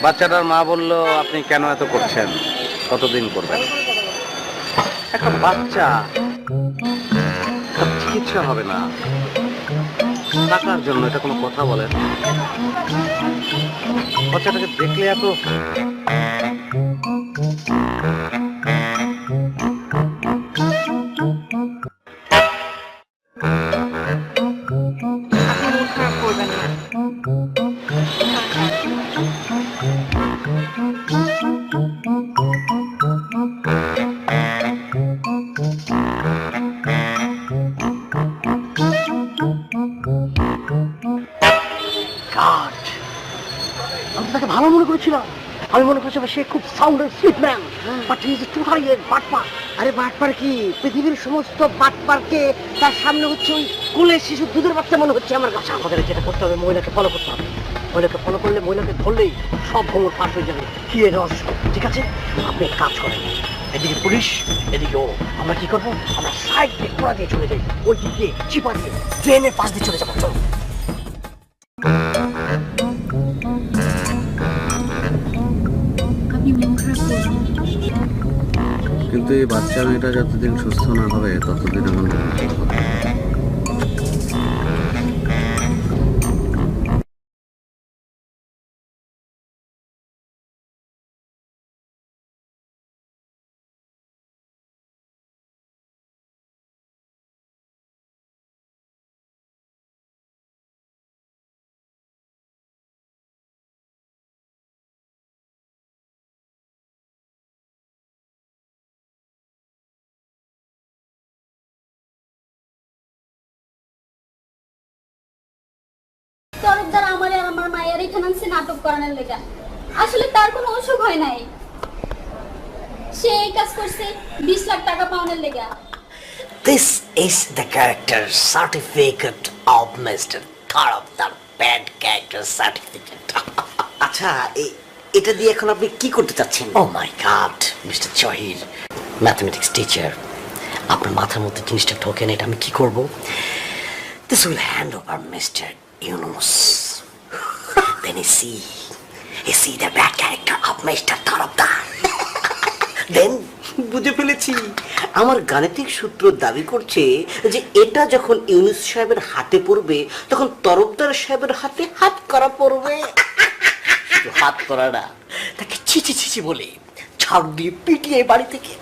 বাচ্চাটার মা বলল, আপনি কেন এত করছেন, কতদিন করবেন? একটা বাচ্চা, চিকিৎসা হবে না টাকার জন্য, এটা কোনো কথা বলেন? বাচ্চাটাকে দেখলে এত ভালো মনে করেছিলাম। আমি মনে করছিলাম সে খুব sound sweet man, but he is totally a বাটপার। আরে বাটপার কি? পৃথিবীর সমস্ত বাটপারকে তার সামনে হচ্ছে ওই কোলে শিশু দুধের বাচ্চা মনে হচ্ছে আমার কাছে। আমাদের যেটা করতে হবে, মহিলাকে ফলো করতে হবে। মহিলাকে ফলো করলে, মহিলাকে ধরলেই সব ভ্রমণ পাশ হয়ে যাবে। কি এর রহস্য? ঠিক আছে, আপনি এক কাজ করেন, এদিকে পুলিশ, এদিকে ও, আমরা কি করবো, আমরা সাইড দিয়ে কোড়া দিয়ে চলে যাই, ওই দিক দিয়ে চিপা দিয়ে ট্রেনের পাশ দিয়ে চলে যাবো। চলো। কিন্তু এই বাচ্চা মেয়েটা যতদিন সুস্থ না হবে, ততদিন আমার তরফদার আমার আর আমার মায়ের এখানে আনছে নাটক করানোর লেগা। আসলে তার কোনো অসুখ হয় নাই, সে এই কাজ করছে 20 লাখ টাকা পাওয়ানোর লেগা। This is the character certificate of Mr. Tarafdar, bad character certificate. আচ্ছা, এটা দিয়ে এখন আপনি কি করতে চাচ্ছেন? Oh my God, Mr. Jahir, mathematics teacher, আপনার মাথার মধ্যে জিনিসটা ঢোকেন, এটা আমি কি করব? This will hand over Mr. Yunus. Then he see the bad character of Mr. Tarafdar. Then বুঝে ফেলেছি, আমার গাণিতিক সূত্র দাবি করছে যে এটা যখন ইউনুস সাহেবের হাতে পড়বে তখন তরফদার সাহেবের হাতে হাত করা পড়বে। হাত করা না, তাকে ছিচি ছিচি বলে ছাড় দিয়ে পিটিয়ে বাড়ি থেকে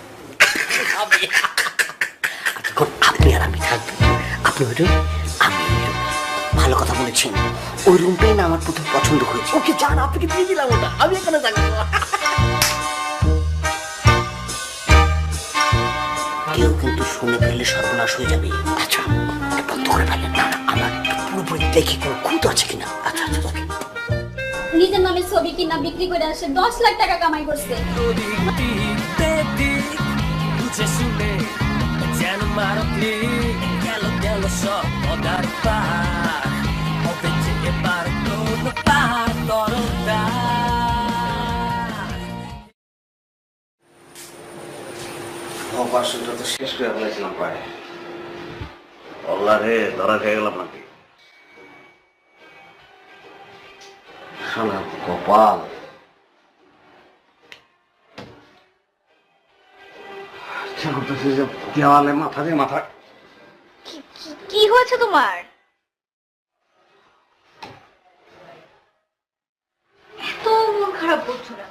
আপনি আর আমি থাকবো। আপনি ওই রুম, আমি ওই রুম। ভালো কথা বলেছেন, ওই রুমটাই না আমার প্রথম পছন্দ হয়েছে। ওকে যান, আপনাকে দিয়ে দিলাম ওটা, আমি এখানে থাকবো। কেউ কিন্তু শুনে ফেললে সর্বনাশ হয়ে যাবে। আচ্ছা, বন্ধ করে ফেলেন না, আমার পুরোপুরি দেখে কোনো খুঁত আছে কিনা। আচ্ছা আচ্ছা, নিজের নামে ছবি কিনা বিক্রি করে আসে 10 লাখ টাকা কামাই করছে। অপারেশনটা তো শেষ করে ফেলেছিলাম প্রায়। আল্লাহ রে, ধরা খেয়ে গেলাম নাকি? শালা কপাল। দেওয়ালে মাথা দিয়ে মাথা। কি হয়েছে তোমার? এত মন খারাপ করছো না?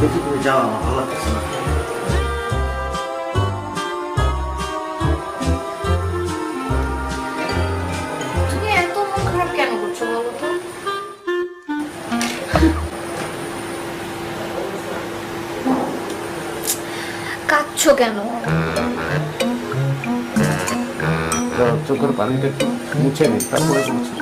দেখি তুমি যাও, আমার ভালো লাগতেছে না। তুমি এত মন খারাপ কেন করছো বলো তো? কাঁদছো কেন? চোখের পানিটা একটু মুছে নিই, তারপরে বলছি।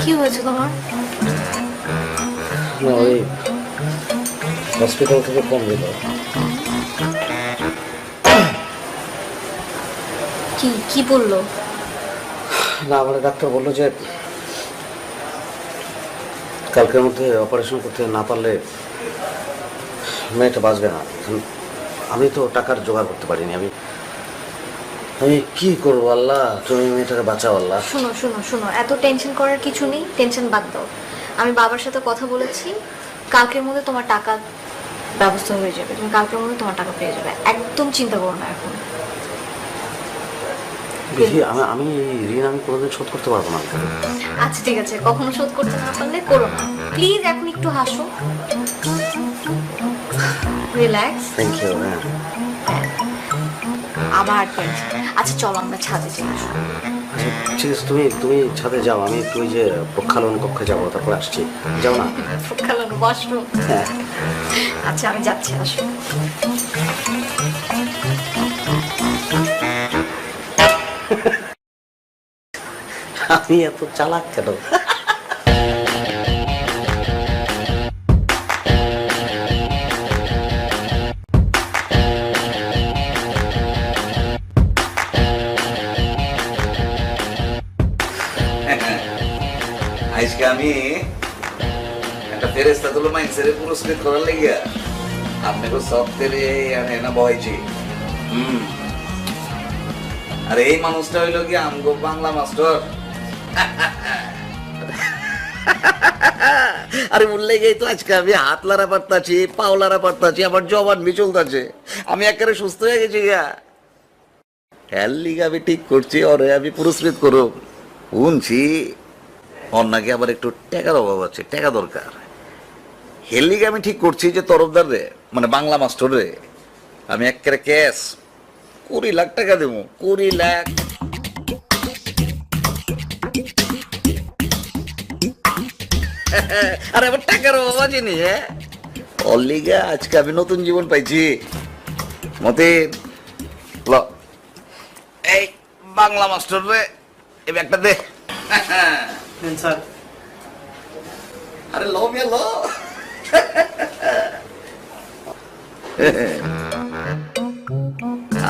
কি হয়েছে তোমার? ওই হসপিটাল থেকে ফোন দিল। কি বললো? না, আমার ডাক্তার বললো যে কালকের মধ্যে অপারেশন করতে না পারলে মেয়েটা বাঁচবে না। আমি তো টাকার জোগাড় করতে পারিনি। আমি কি করবো? আল্লাহ, তুমি মেয়েটাকে বাঁচাও আল্লাহ। শোনো শোনো শোনো, এত টেনশন করার কিছু নেই, টেনশন বাদ দাও। আমি বাবার সাথে কথা বলেছি, কালকের মধ্যে তোমার টাকা ব্যবস্থা হয়ে যাবে। তুমি কালকের মধ্যে তোমার টাকা পেয়ে যাবে, একদম চিন্তা করো না এখন। আমি ঋণ আমি কোনোদিন শোধ করতে পারবো না। আচ্ছা ঠিক আছে, কখনো শোধ করতে না পারলে করো না, প্লিজ এখন একটু হাসো, রিল্যাক্স। Thank you. আবার টেনশন। আচ্ছা চলো আমরা ছাদে যাই। ঠিক আছে, তুমি ছাদে যাও, আমি একটু ওই যে প্রক্ষালন কক্ষে যাবো, তারপর আসছি। যাও না? প্রক্ষালন ওয়াশরুম? হ্যাঁ। আচ্ছা আমি যাচ্ছি, আসো। আমি এত চালাক কেন? আজকে আমি একটা ফেরেস্তা তুলো মাইন্সের পুরস্কৃত করার লাগিয়া আপনাকে সব তেলে এনে বয়ছি। আর এই মানুষটা হইল কি আমগো বাংলা মাস্টার। আরে বললে গেই তো আজকে আমি হাত লারা পারতাছি, পাও লারা পারতাছি, আমার জবান বিচলতাছে। আমি একেবারে সুস্থ হয়ে গেছি গা। হ্যাল লিগে আমি ঠিক করছি, ওরে আমি পুরস্কৃত করব। শুনছি ওর নাকি আবার একটু টাকার অভাব আছে, টাকা দরকার। হেলিকে আমি ঠিক করছি যে তরফদার রে মানে বাংলা মাস্টার রে আমি একেবারে ক্যাশ 20 লাখ টাকা দেবো 20 লাখ। আরে আমার টাকার অভাব আছে নি অল্লিগা আজকে আমি নতুন জীবন পাইছি মতিন ল এই বাংলা মাস্টার রে এই ব্যাগটা দে। স্যার আরে লো মিয়া লো।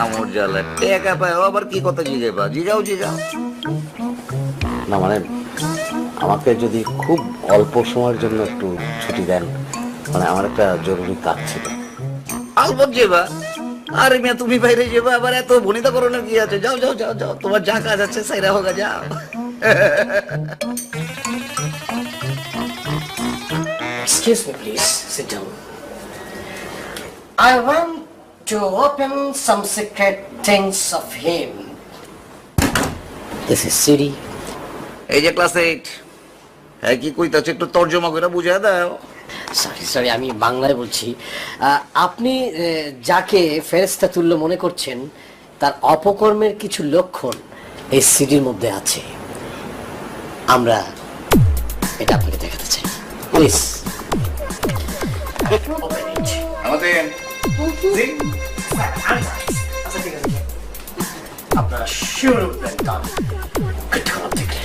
আমার জ্বালা টেকা পায় আবার কি কথা জিগাইবা জিগাও জিগাও। না মানে আমাকে যদি খুব অল্প সময়ের জন্য একটু ছুটি দেন, মানে আমার একটা জরুরি কাজ ছিল। আলবত যাবা। আরে মিয়া তুমি বাইরে যাবা আবার এত ভনিতা করোনার কি আছে? যাও যাও যাও যাও তোমার যা কাজ আছে সাইরা হোগা যাও। Excuse me, please. Sit down. I want to open some secret things of him. This is CD. এই যে ক্লাস 8 হ্যাঁ কি কইতাছে একটু তর্জমা করে বুঝায় দাও। সরি আমি বাংলায় বলছি। আপনি যাকে ফেরেশতা তুল্য মনে করছেন তার অপকর্মের কিছু লক্ষণ এই সিডির মধ্যে আছে। আমরা এটা আপনাকে দেখাতে চাই। প্লিজ আমাদের আপনারা শিওর প্ল্যান খারাপ দেখলে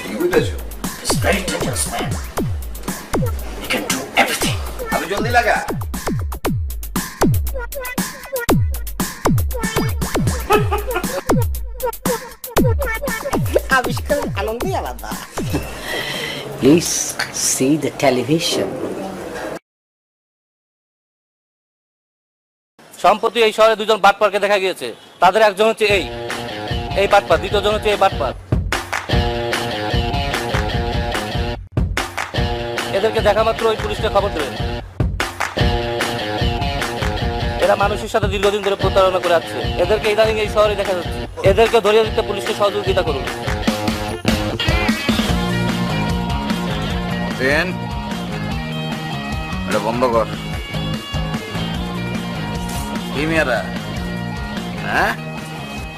কি কইতাছো? It's very dangerous, man. You can do everything. আমি জলদি লাগা। আবিষ্কারের আনন্দই আলাদা। Please see the television. সম্প্রতি এই শহরে দুজন বাটপারকে দেখা গিয়েছে। তাদের একজন হচ্ছে এই বাটপার, দ্বিতীয়জন হচ্ছে এই বাটপার। এদেরকে দেখা মাত্র ওই পুলিশকে খবর দেবেন। এরা মানুষের সাথে দীর্ঘদিন ধরে প্রতারণা করে আসছে। এদেরকে ইদানিং এই শহরে দেখা যাচ্ছে। এদেরকে ধরিয়ে দিতে পুলিশকে সহযোগিতা করুন। এটা বন্ধ কর। কি মেয়েরা? হ্যাঁ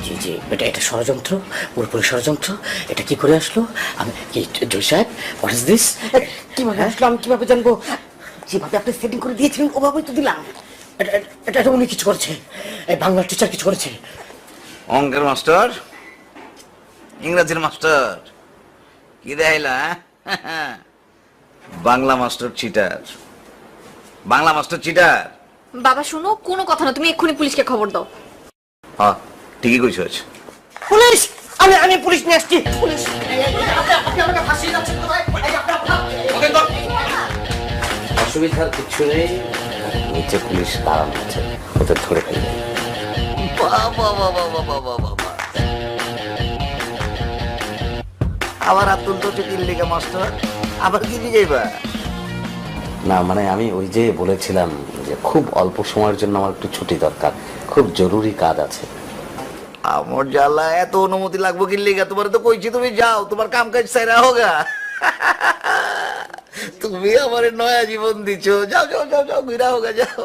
জি জি, এটা ষড়যন্ত্র, পুরোপুরি ষড়যন্ত্র। এটা কি করে আসলো? আমি কি জয় সাহেব, হোয়াট ইজ দিস? কিভাবে আসলো আমি কিভাবে জানবো? যেভাবে আপনি সেটিং করে দিয়েছিলেন ওভাবেই তো দিলাম। এটা উনি কিছু করেছে, এই বাংলার টিচার কিছু করেছে। অঙ্কের মাস্টার, ইংরেজির মাস্টার, কি দেখাইলা? Bangla master cheater, Bangla master cheater. বাবা শুনো, কোনো কথা না, তুমি এক্ষুনি পুলিশকে খবর দাও। হ্যাঁ ঠিকই কইছস। পুলিশ, আমি পুলিশ নিয়ে আসছি। পুলিশ অসুবিধার কিছু নেই, নিচে পুলিশ দাঁড়ানো আছে, ওদের ধরে ফেলবে। আবার আতুল তো কিল্লিকা মাস্টার, আবার কি জিগাইবা? না মানে আমি ওই যে বলেছিলাম যে খুব অল্প সময়ের জন্য আমার একটু ছুটি দরকার, খুব জরুরি কাজ আছে। আমার জ্বালা এত অনুমতি লাগবো কিল্লিকা? তোমার তো কইছি তুমি যাও, তোমার কাম কাজ সাইরা হোগা। তুমি আমার নয়া জীবন দিচ্ছ, যাও যাও যাও যাও ঘুরা হোগা, যাও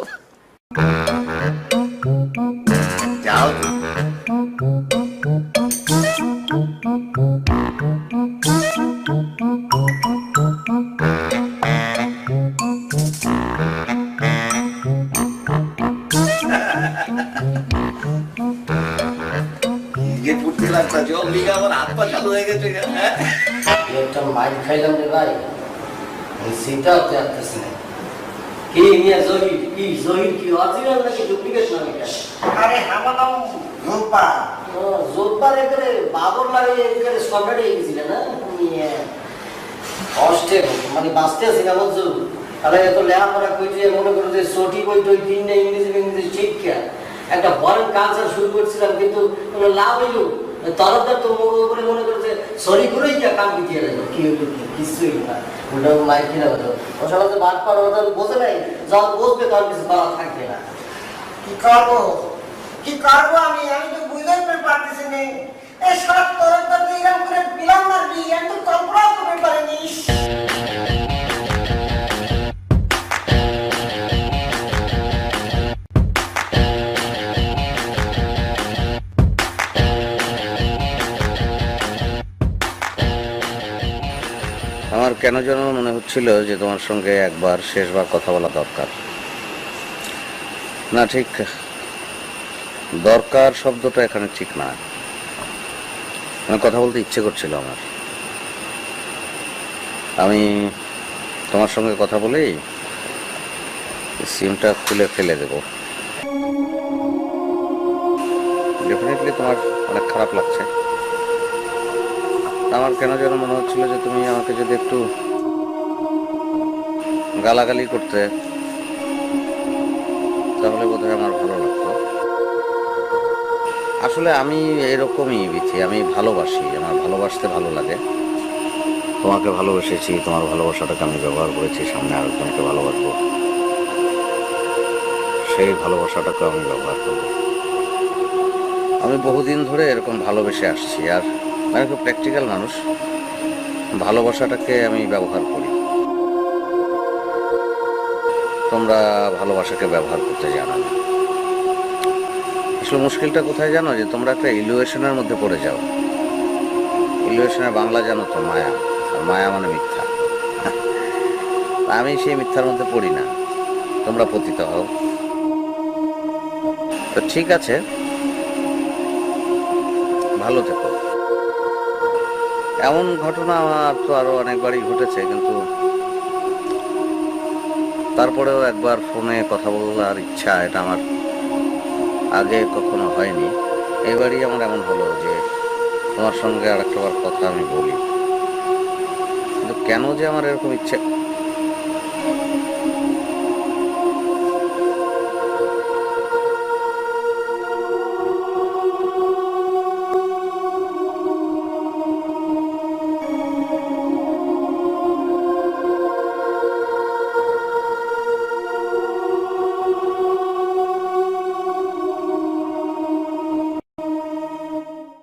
যাও। হাত পা চালু হয়ে গেছে। একটা মাইক খাইলাম রে ভাই, চিন্তা হতে আসতেছে না। কি নিয়ে জহির, কি জহির কি অরিজিনাল নাকি ডুপ্লিকেট নাম এটা? আরে আমার নাম জোপা। জোরপার এখানে বাবর লাগে, এখানে সম্রাট হয়ে গেছিল না? কষ্টে মানে বাঁচতে আছি না বুঝছো? তাহলে এত লেখাপড়া কইতে মনে করো যে সঠিক ওই দুই তিনটা ইংরেজি ঠিক একটা ফরেন কালচার শুরু করছিলাম, কিন্তু কোনো লাভ হইল তরফদার তো উপরে মনে করছে সরি করেই যা কাম দিয়ে রাখবো। কি হইল? কি কিছুই না, উল্টা মাইক কিনা হতো। ও সবাই তো বাদ পাড়ো, ওটা বোঝে নাই, যখন বসবে তখন কিছু করা থাকবে না। কি করবো আমি তো বুঝতে পারতেছি না। এই সব তরফদার এরকম করে বিলাম মারবি, আমি তো কল্পনাও করতে পারিনি। কেন যেন মনে হচ্ছিল যে তোমার সঙ্গে একবার শেষবার কথা বলা দরকার। না, ঠিক দরকার শব্দটা এখানে ঠিক না। কথা বলতে ইচ্ছে করছিল আমার। আমি তোমার সঙ্গে কথা বলেই সিমটা খুলে ফেলে দেব। ডেফিনেটলি তোমার অনেক খারাপ লাগছে। আমার কেন যেন মনে হচ্ছিল যে তুমি আমাকে যদি একটু গালাগালি করতে তাহলে বোধহয় আমার ভালো লাগতো। আসলে আমি এরকমই বিথি, আমি ভালোবাসি, আমার ভালোবাসতে ভালো লাগে। তোমাকে ভালোবেসেছি, তোমার ভালোবাসাটাকে আমি ব্যবহার করেছি সামনে আরেকজনকে ভালোবাসবো, সেই ভালোবাসাটাকে আমি ব্যবহার করব। আমি বহুদিন ধরে এরকম ভালোবেসে আসছি, আর আমি খুব প্র্যাকটিক্যাল মানুষ। ভালোবাসাটাকে আমি ব্যবহার করি, তোমরা ভালোবাসাকে ব্যবহার করতে জানো না। আসলে মুশকিলটা কোথায় জানো, যে তোমরা একটা ইলুয়েশনের মধ্যে পড়ে যাও। ইলুয়েশনের বাংলা জানো তো, মায়া। আর মায়া মানে মিথ্যা। আমি সেই মিথ্যার মধ্যে পড়ি না, তোমরা পতিত হও। তো ঠিক আছে, ভালো থেকো। এমন ঘটনা আমার তো আরো অনেকবারই ঘটেছে, কিন্তু তারপরেও একবার ফোনে কথা বলার ইচ্ছা, এটা আমার আগে কখনো হয়নি। এবারই আমার এমন হলো যে তোমার সঙ্গে আর একটাবার কথা আমি বলি। কিন্তু কেন যে আমার এরকম ইচ্ছে